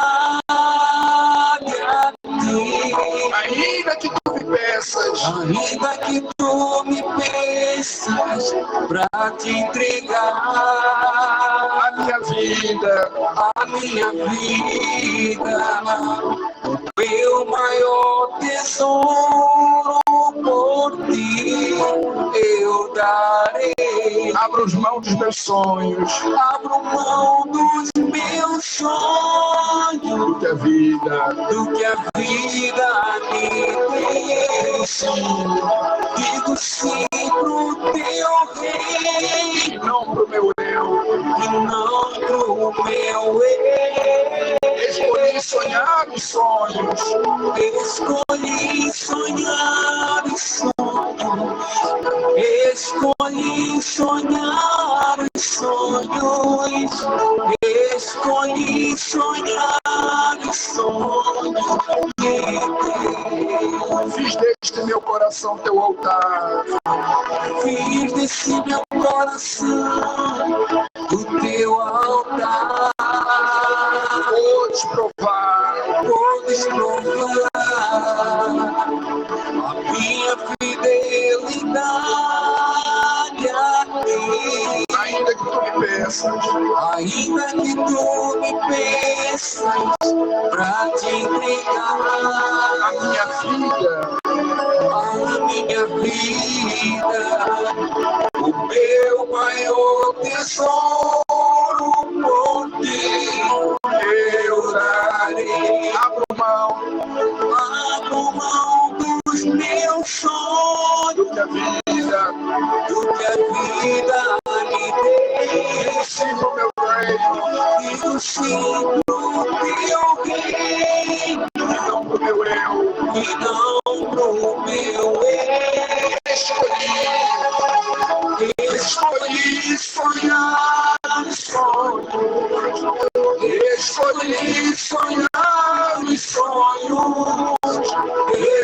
S3: a ti.
S1: Ainda que tu me peças.
S3: Ainda que tu me peças pra te entregar
S1: A minha vida,
S3: o meu maior tesouro por ti. eu darei.
S1: Abro mão dos meus sonhos.
S3: Abro mão dos meus sonhos.
S1: Do que a vida
S3: me deixa. Digo sim pro teu rei.
S1: e não pro meu eu.
S3: E não pro meu eu.
S1: Escolhi sonhar os sonhos.
S3: Escolhi sonhar os sonhos. Escolhi sonhar os sonhos. Escolhi sonhar os sonhos.
S1: Fiz deste meu coração teu altar.
S3: Fiz desse meu coração o teu altar.
S1: Podes provar
S3: A minha fidelidade a ti.
S1: ainda que tu me peças.
S3: Ainda que tu me peças pra te entregar
S1: A minha vida,
S3: o meu maior tesouro por ti eu darei.
S1: abro mão
S3: dos meus sonhos,
S1: do que a vida
S3: me deixa.
S1: sigo meu reino
S3: Digo sim pro teu rei.
S1: e não pro meu eu.
S3: E não pro meu eu.
S1: Escolhi sonhar os sonhos. Escolhi sonhar os sonhos.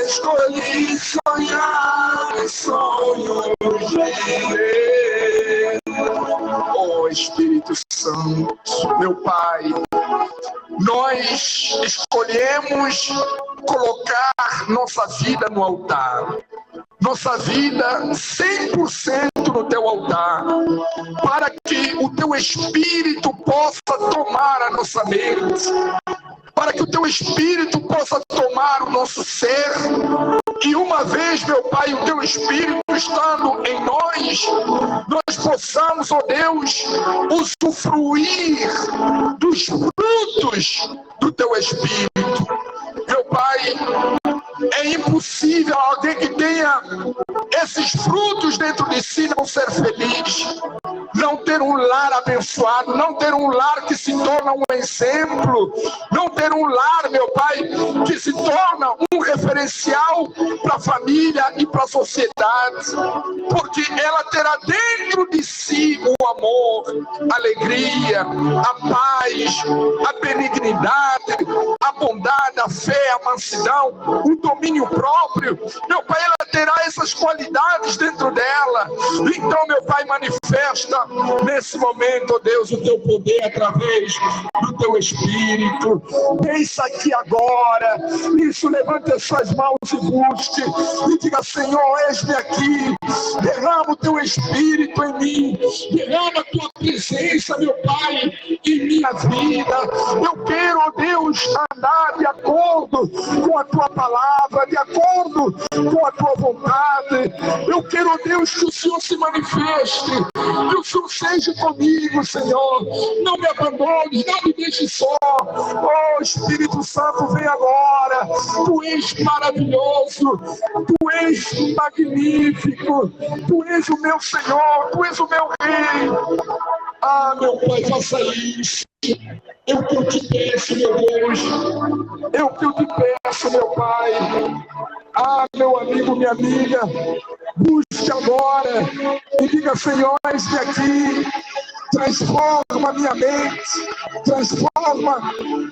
S1: Escolhi sonhar os sonhos de Deus. Oh Espírito Santo, meu Pai, nós escolhemos colocar nossa vida no altar. Nossa vida 100% no teu altar, para que o teu Espírito possa tomar a nossa mente, para que o teu Espírito possa tomar o nosso ser, e uma vez, meu Pai, o teu Espírito estando em nós, nós possamos, ó Deus, usufruir dos frutos do teu Espírito. Meu Pai, é impossível alguém que tenha esses frutos dentro de si não ser feliz, não ter um lar abençoado, não ter um lar que se torna um exemplo, não ter um lar, meu Pai, que se torna um referencial para a família e para a sociedade, porque ela terá dentro de si o amor, a alegria, a paz, a benignidade, a bondade, a fé, a mansidão, o domínio próprio. Meu Pai, ela terá essas qualidades dentro dela. Então, meu Pai, manifesta nesse momento, ó Deus, o teu poder através do teu Espírito. Pensa aqui agora. Isso, levante as suas mãos e busque. E diga: Senhor, eis-me aqui. Derrama o teu Espírito em mim. Derrama a tua presença, meu Pai, em minha vida. Eu quero, ó Deus, andar de acordo com a tua palavra, de acordo com a tua vontade. Eu quero, ó Deus, que o Senhor se manifeste, que o Senhor seja comigo, Senhor. Não me abandones, não me deixe só. Oh, Espírito Santo, vem agora. Tu és maravilhoso, tu és magnífico, tu és o meu Senhor, tu és o meu Rei. Ah, meu Pai, faça isso. Eu que eu te peço, meu Deus. Eu que eu te peço, meu Pai. Ah, meu amigo, minha amiga, busque agora e diga: Senhor, eis-me aqui. Transforma minha mente, transforma,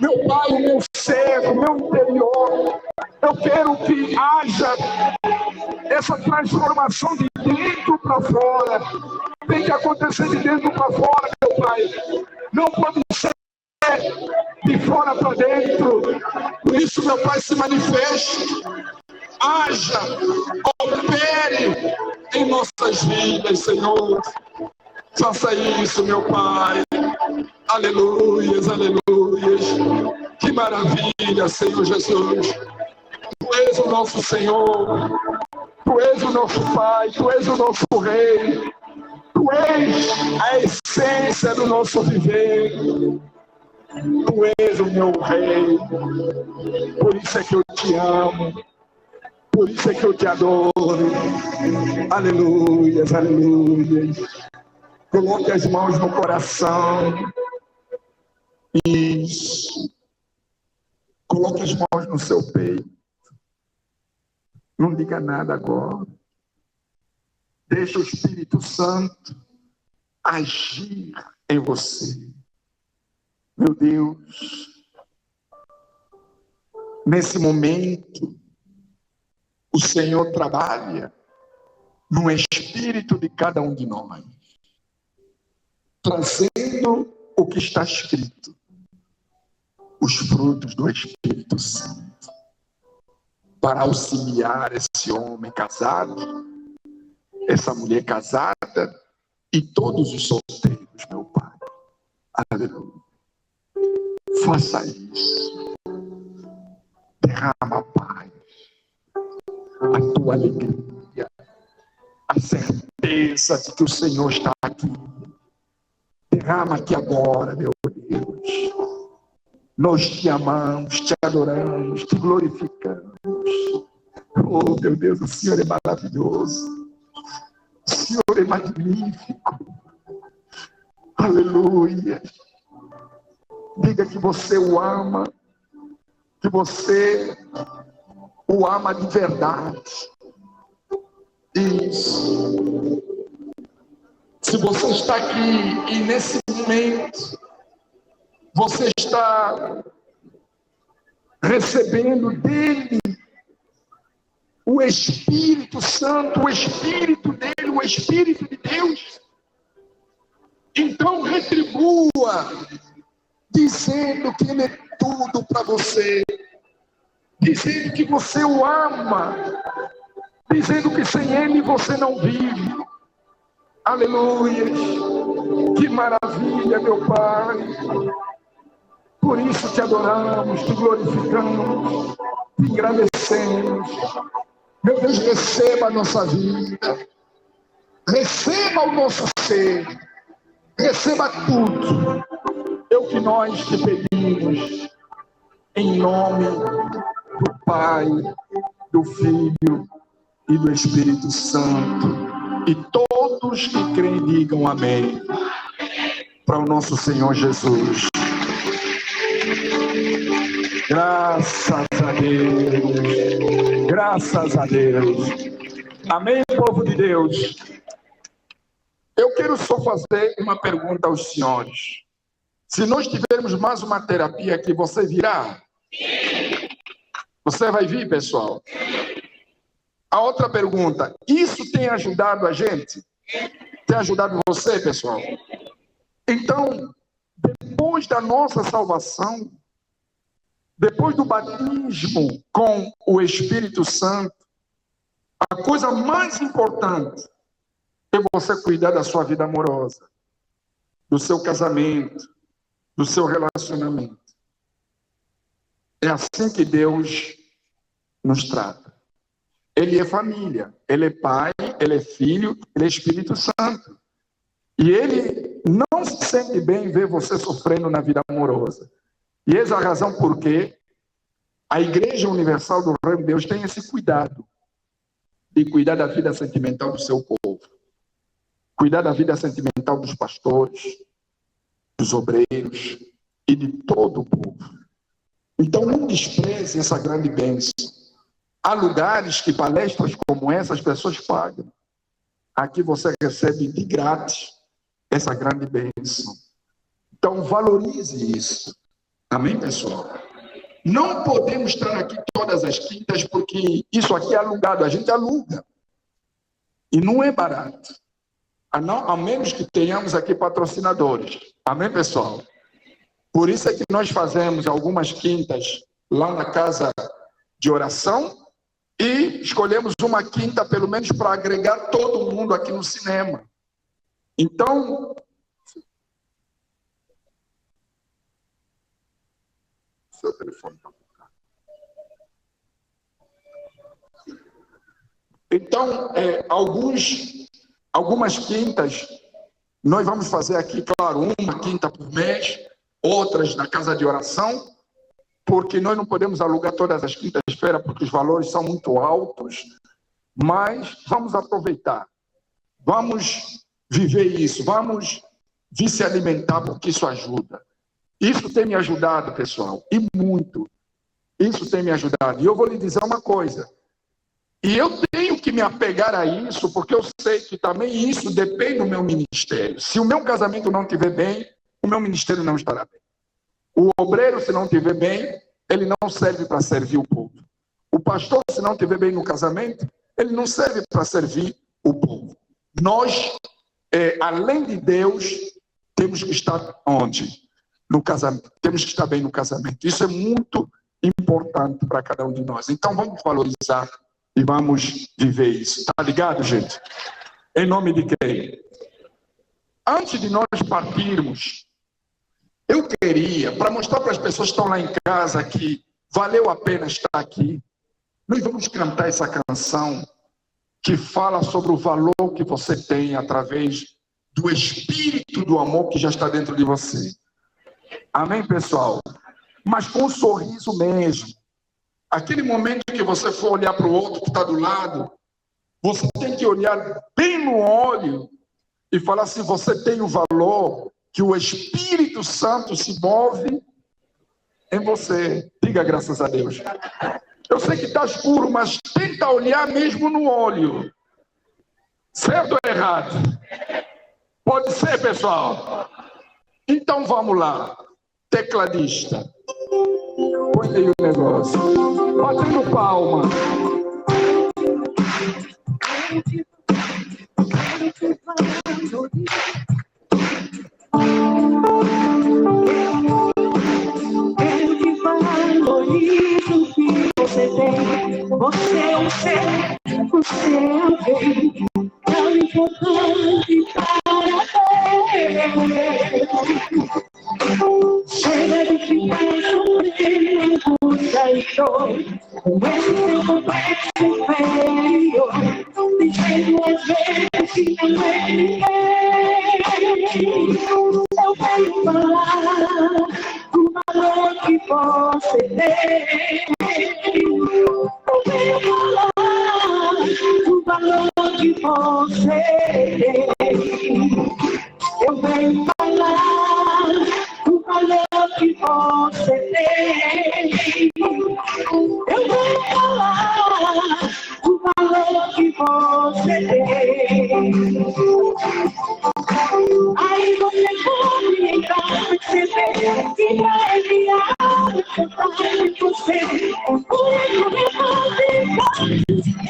S1: meu Pai, o meu ser, o meu interior. Eu quero que haja essa transformação de dentro para fora. Tem que acontecer de dentro para fora, meu Pai. Não pode ser de fora para dentro. Por isso, meu Pai, se manifeste. Haja, opere em nossas vidas, Senhor. Faça isso, meu Pai. Aleluias, aleluias. Que maravilha, Senhor Jesus. Tu és o nosso Senhor. Tu Tu és o nosso Pai, Tu és o nosso Rei, Tu és a essência do nosso viver. Tu és o meu Rei, por isso é que eu te amo, por isso é que eu te adoro. Aleluias, aleluias. Coloque as mãos no coração. Isso. Coloque as mãos no seu peito. Não diga nada agora. Deixa o Espírito Santo agir em você. Meu Deus, nesse momento, o Senhor trabalha no espírito de cada um de nós, trazendo o que está escrito, os frutos do Espírito Santo, para auxiliar esse homem casado, essa mulher casada e todos os solteiros, meu Pai. Aleluia. Faça isso. Derrama a paz, a tua alegria, a certeza de que o Senhor está aqui. Derrama aqui agora, meu Deus. Nós te amamos, te adoramos, te glorificamos. Oh, meu Deus, o Senhor é maravilhoso. O Senhor é magnífico. Aleluia. Diga que você o ama, que você o ama de verdade. Isso. Se você está aqui e nesse momento você está recebendo dele o Espírito Santo, o Espírito dele, o Espírito de Deus, então retribua, dizendo que ele é tudo para você, dizendo que você o ama, dizendo que sem ele você não vive. Aleluia! Que maravilha, meu Pai! Por isso te adoramos, te glorificamos, te engrandecemos. Meu Deus, receba a nossa vida, receba o nosso ser, receba tudo. É o que nós te pedimos, em nome do Pai, do Filho e do Espírito Santo. E todos que creem digam amém. Para o nosso Senhor Jesus. Graças a Deus. Graças a Deus. Amém, povo de Deus. Eu quero só fazer uma pergunta aos senhores. Se nós tivermos mais uma terapia aqui, você virá? Você vai vir, pessoal? A outra pergunta, isso tem ajudado a gente? Tem ajudado você, pessoal? Então, depois da nossa salvação, depois do batismo com o Espírito Santo, a coisa mais importante é você cuidar da sua vida amorosa, do seu casamento, do seu relacionamento. É assim que Deus nos trata. Ele é família, ele é pai, ele é filho, ele é Espírito Santo. E ele não se sente bem em ver você sofrendo na vida amorosa. E essa é a razão por que a Igreja Universal do Reino de Deus tem esse cuidado de cuidar da vida sentimental do seu povo, cuidar da vida sentimental dos pastores, dos obreiros e de todo o povo. Então não despreze essa grande bênção. Há lugares que palestras como essa as pessoas pagam. Aqui você recebe de grátis essa grande bênção. Então valorize isso. Amém, pessoal? Não podemos estar aqui todas as quintas, porque isso aqui é alugado, a gente aluga. E não é barato. A menos que tenhamos aqui patrocinadores. Amém, pessoal? Por isso é que nós fazemos algumas quintas lá na casa de oração e escolhemos uma quinta, pelo menos, para agregar todo mundo aqui no cinema. Então, seu telefone está tocando. Então, algumas quintas, nós vamos fazer aqui, claro, uma quinta por mês, outras na casa de oração, porque nós não podemos alugar todas as quintas-feiras, porque os valores são muito altos, mas vamos aproveitar, vamos viver isso, vamos vir se alimentar, porque isso ajuda. Isso tem me ajudado, pessoal, e muito. Isso tem me ajudado. E eu vou lhe dizer uma coisa, e eu tenho que me apegar a isso, porque eu sei que também isso depende do meu ministério. Se o meu casamento não estiver bem, o meu ministério não estará bem. O obreiro, se não estiver bem, ele não serve para servir o povo. O pastor, se não estiver bem no casamento, ele não serve para servir o povo. Nós, além de Deus, temos que estar onde? No casamento. Temos que estar bem no casamento. Isso é muito importante para cada um de nós. Então, vamos valorizar e vamos viver isso. Tá ligado, gente? Em nome de quem? Antes de nós partirmos, eu queria, para mostrar para as pessoas que estão lá em casa que valeu a pena estar aqui, nós vamos cantar essa canção que fala sobre o valor que você tem através do Espírito do amor que já está dentro de você. Amém, pessoal? Mas com um sorriso mesmo. Aquele momento que você for olhar para o outro que está do lado, você tem que olhar bem no olho e falar assim, você tem o valor que o Espírito Santo se move em você. Diga graças a Deus. Eu sei que está escuro, mas tenta olhar mesmo no olho. Certo ou errado? Pode ser, pessoal? Então vamos lá. Tecladista. Põe aí o negócio. Batendo palma.
S4: Eu te valorizo que você tem. Você é um ser, você é alguém tão importante para Deus. Chega de ficar sofrendo angústia e dor, com esse seu complexo inferior, dizendo às vezes que não é ninguém. Eu venho falar do valor que você tem. Eu venho falar do valor que você tem. Eu venho falar do valor que você tem. Eu venho falar do valor que você tem. Aí você pode entrar, perceber que vai enviar o seu pai de você. Por isso me faz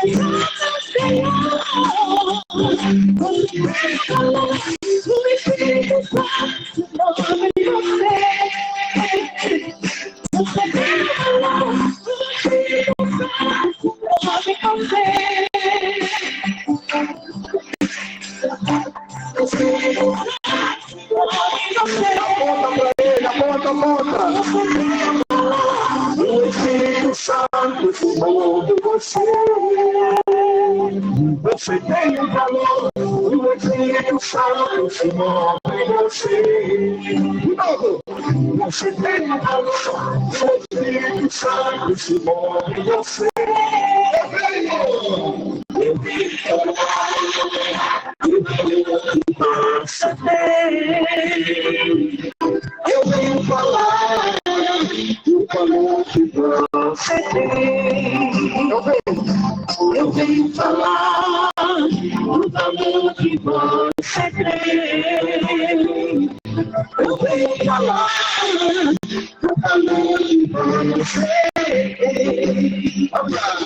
S4: exato, Senhor. Você vai falar do Espírito Santo, nome de você. Você vai falar do Espírito Santo, nome de você. O Espírito Santo se move em você. Você tem um valor. O Espírito Santo se move em você. De novo. Você tem um valor. O Espírito Santo se move em você. Eu venho falar do valor que você tem. Eu venho falar do valor que você tem. Eu venho falar do valor que você tem. Eu venho falar do valor que você tem. Vamos lá.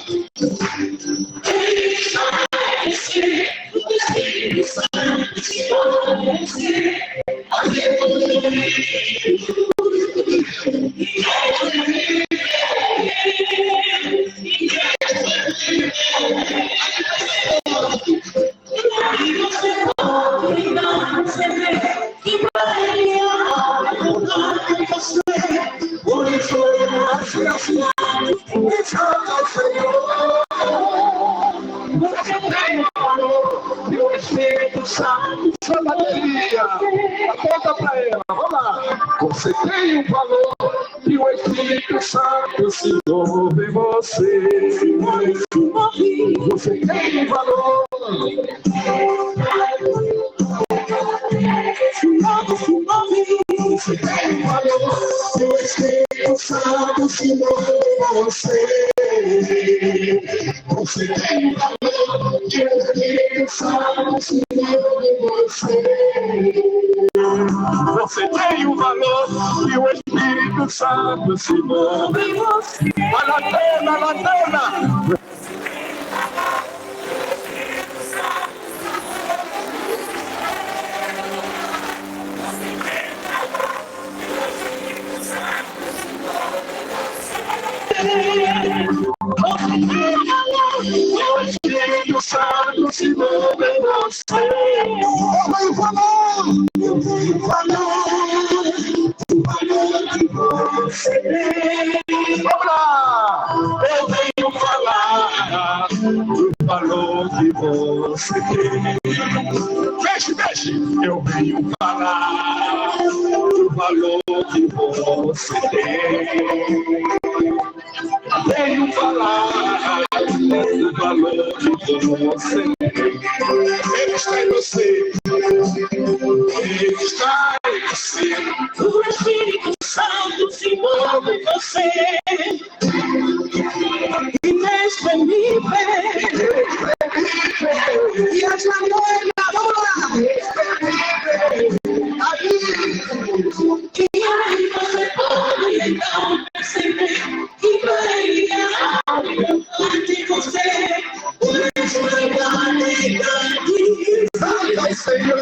S4: Por isso
S1: aponta para ela, vamos lá. Você tem um valor e o Espírito Santo se move em você. Você tem um valor. Você tem um valor e o Espírito Santo se move em você. Você tem um valor e o Espírito Santo se move em você. Você tem um valor e o Espírito Santo se move em você. A lanterna, a lanterna. O Espírito Santo se move em você. Eu tenho valor que você tem. Vamos lá! Eu venho falar do valor que você tem. Feche! Eu venho falar do valor que você tem. Venho falar do valor que você tem. Ele está em você. Ele está em você. O Espírito Santo se move em você. Inexprimível. E a janela, vamos lá. E aí você pode então perceber que vai de você. Vai, Senhor.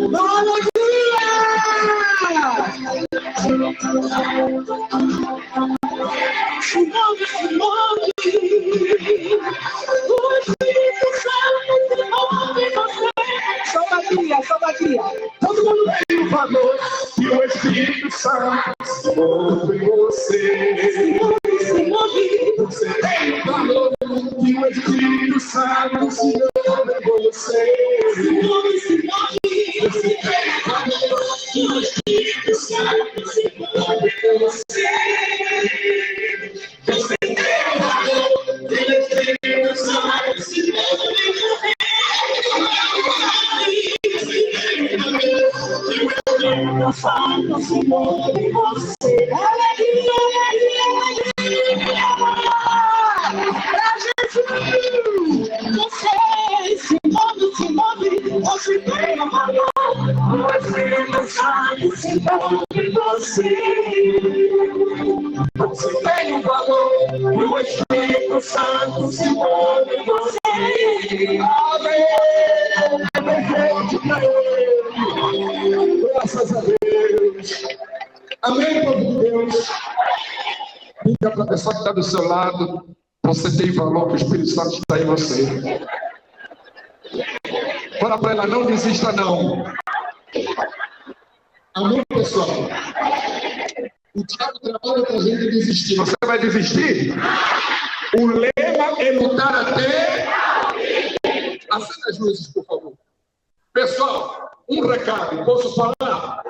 S1: Bom dia. Se move. O Espírito Santo se move em você. Só batia. Todo mundo tem um valor e o Espírito Santo se move em você. Você tem um valor e o Espírito Santo se move em você. Você tem um valor e o Espírito Santo se move em você. Você tem um valor e o Espírito Santo se move em você. O Santo se move em você. Alegria. Pra Jesus. Você se move. Você tem um valor. O Espírito Santo se move em você. Você tem um valor. O Espírito Santo se move em você. Graças a Deus. Amém, povo de Deus. Diga para a pessoa que está do seu lado, você tem valor, que o Espírito Santo está em você. Fala para ela, não desista não. Amém, pessoal? O diabo trabalha para a gente desistir. Você vai desistir? O lema é lutar até... Acenda as luzes, por favor. Pessoal, um recado, posso falar?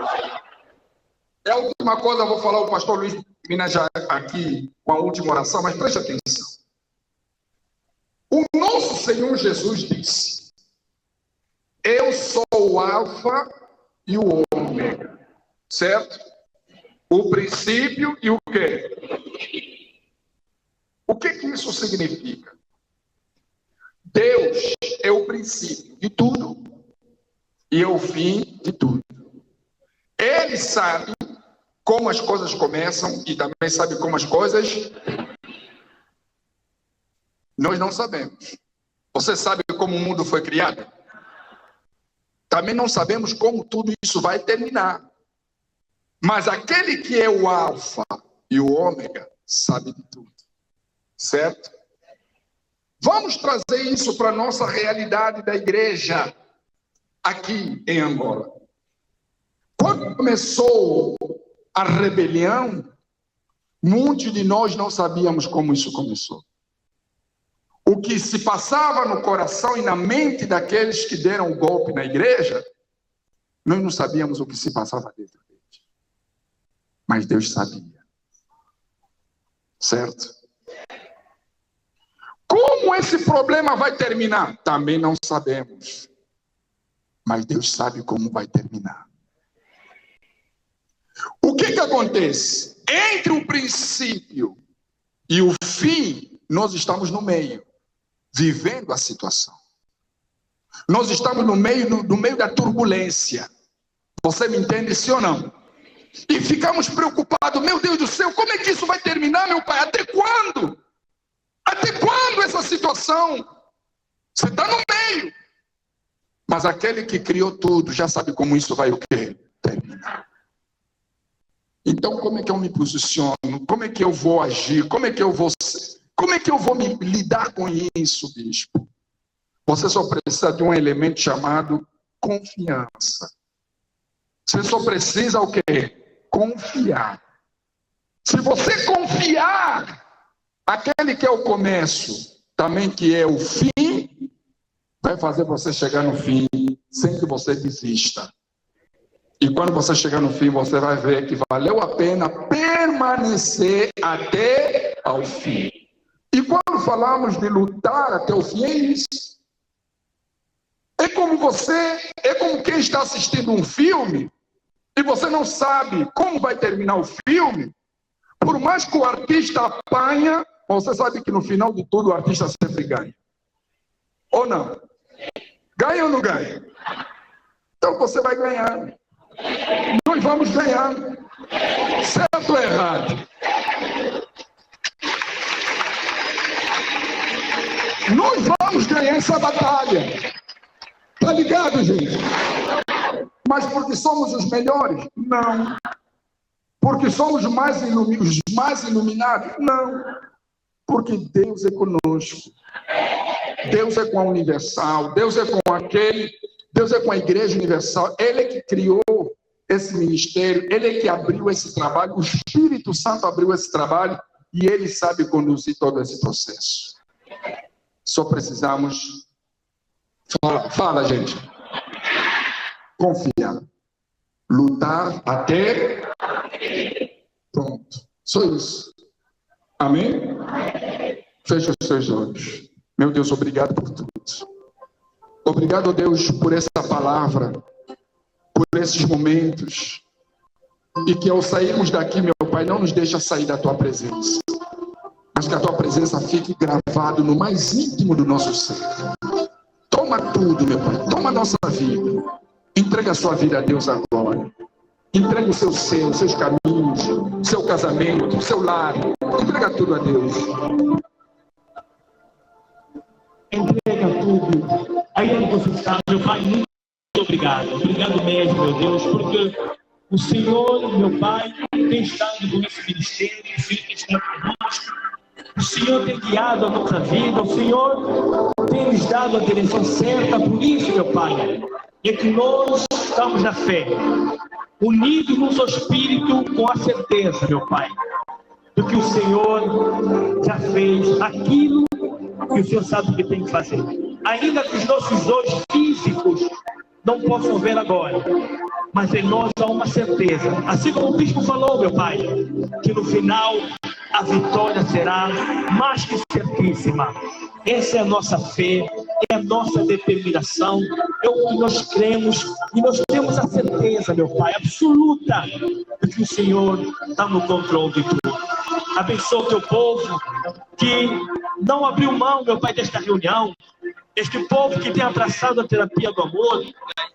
S1: É a última coisa, eu vou falar, o pastor Luiz Minas já aqui com a última oração, mas preste atenção. O nosso Senhor Jesus disse, eu sou o Alfa e o Ômega, certo? O princípio e o quê? O que isso significa? Deus é o princípio de tudo e é o fim de tudo. Ele sabe como as coisas começam e também sabe como as coisas... Nós não sabemos. Você sabe como o mundo foi criado? Também não sabemos como tudo isso vai terminar. Mas aquele que é o Alfa e o Ômega sabe de tudo. Certo? Vamos trazer isso para a nossa realidade da igreja aqui em Angola. Quando começou a rebelião, muitos de nós não sabíamos como isso começou. O que se passava no coração e na mente daqueles que deram o golpe na igreja Nós não sabíamos o que se passava dentro dele. Mas Deus sabia. Certo? Como esse problema vai terminar? Também não sabemos. Mas Deus sabe como vai terminar. O que acontece? Entre o princípio e o fim, nós estamos no meio, vivendo a situação. Nós estamos no meio da turbulência. Você me entende, sim ou não? E ficamos preocupados. Meu Deus do céu, como é que isso vai terminar, meu pai? Até quando? Até quando essa situação? Você está no meio. Mas aquele que criou tudo já sabe como isso vai o quê? Terminar. Então, como é que eu me posiciono? Como é que eu vou agir? Como é que eu vou me lidar com isso, bispo? Você só precisa de um elemento chamado confiança. Você só precisa o quê? Confiar. Se você confiar, aquele que é o começo, também que é o fim, vai fazer você chegar no fim sem que você desista. E quando você chegar no fim, você vai ver que valeu a pena permanecer até ao fim. E quando falamos de lutar até o fim, é isso. É como quem está assistindo um filme e você não sabe como vai terminar o filme. Por mais que o artista apanha, você sabe que no final de tudo o artista sempre ganha. Ou não? Ganha ou não ganha? Então você vai ganhar. Nós vamos ganhar. Certo ou errado? Nós vamos ganhar essa batalha. Tá ligado, gente? Mas porque somos os melhores? Não. Porque somos os mais iluminados? Não. Porque Deus é conosco. Deus é com a Universal. Deus é com a Igreja Universal. Ele é que criou esse ministério. Ele é que abriu esse trabalho. O Espírito Santo abriu esse trabalho e ele sabe conduzir todo esse processo. Só precisamos... Fala, gente. Confiar. Lutar até... Pronto. Só isso. Amém? Feche os seus olhos. Meu Deus, obrigado por tudo. Obrigado, Deus, por essa palavra, por esses momentos. E que ao sairmos daqui, meu Pai, não nos deixa sair da Tua presença. Mas que a Tua presença fique gravado no mais íntimo do nosso ser. Toma tudo, meu Pai. Toma a nossa vida. Entrega a sua vida a Deus agora. Entrega o seu ser, os seus caminhos, seu casamento, seu lar. Entrega tudo a Deus.
S5: Entrega tudo. Aí onde você está, meu Pai, muito obrigado. Obrigado mesmo, meu Deus, porque o Senhor, meu Pai, tem estado com esse ministério, o Senhor tem estado conosco. O Senhor tem guiado a nossa vida, o Senhor tem nos dado a direção certa. Por isso, meu Pai, é que nós estamos na fé, unidos no seu espírito, com a certeza, meu Pai, do que o Senhor já fez aquilo que o Senhor sabe o que tem que fazer. Ainda que os nossos olhos físicos não possam ver agora, mas em nós há uma certeza, assim como o bispo falou, meu Pai, que no final a vitória será mais que certíssima. Essa é a nossa fé, é a nossa determinação, é o que nós cremos e nós temos a certeza, meu Pai, absoluta de que o Senhor está no controle de tudo. Abençoa o teu povo que não abriu mão, meu Pai, desta reunião. Este povo que tem abraçado a terapia do amor,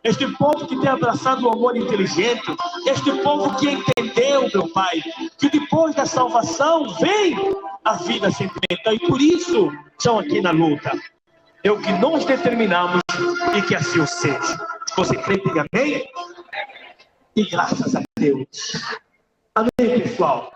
S5: este povo que tem abraçado o amor inteligente, este povo que entendeu, meu Pai, que depois da salvação vem a vida sentimental e por isso estão aqui na luta. É o que nós determinamos e que assim o seja. Você crê, diga amém? E graças a Deus. Amém, pessoal.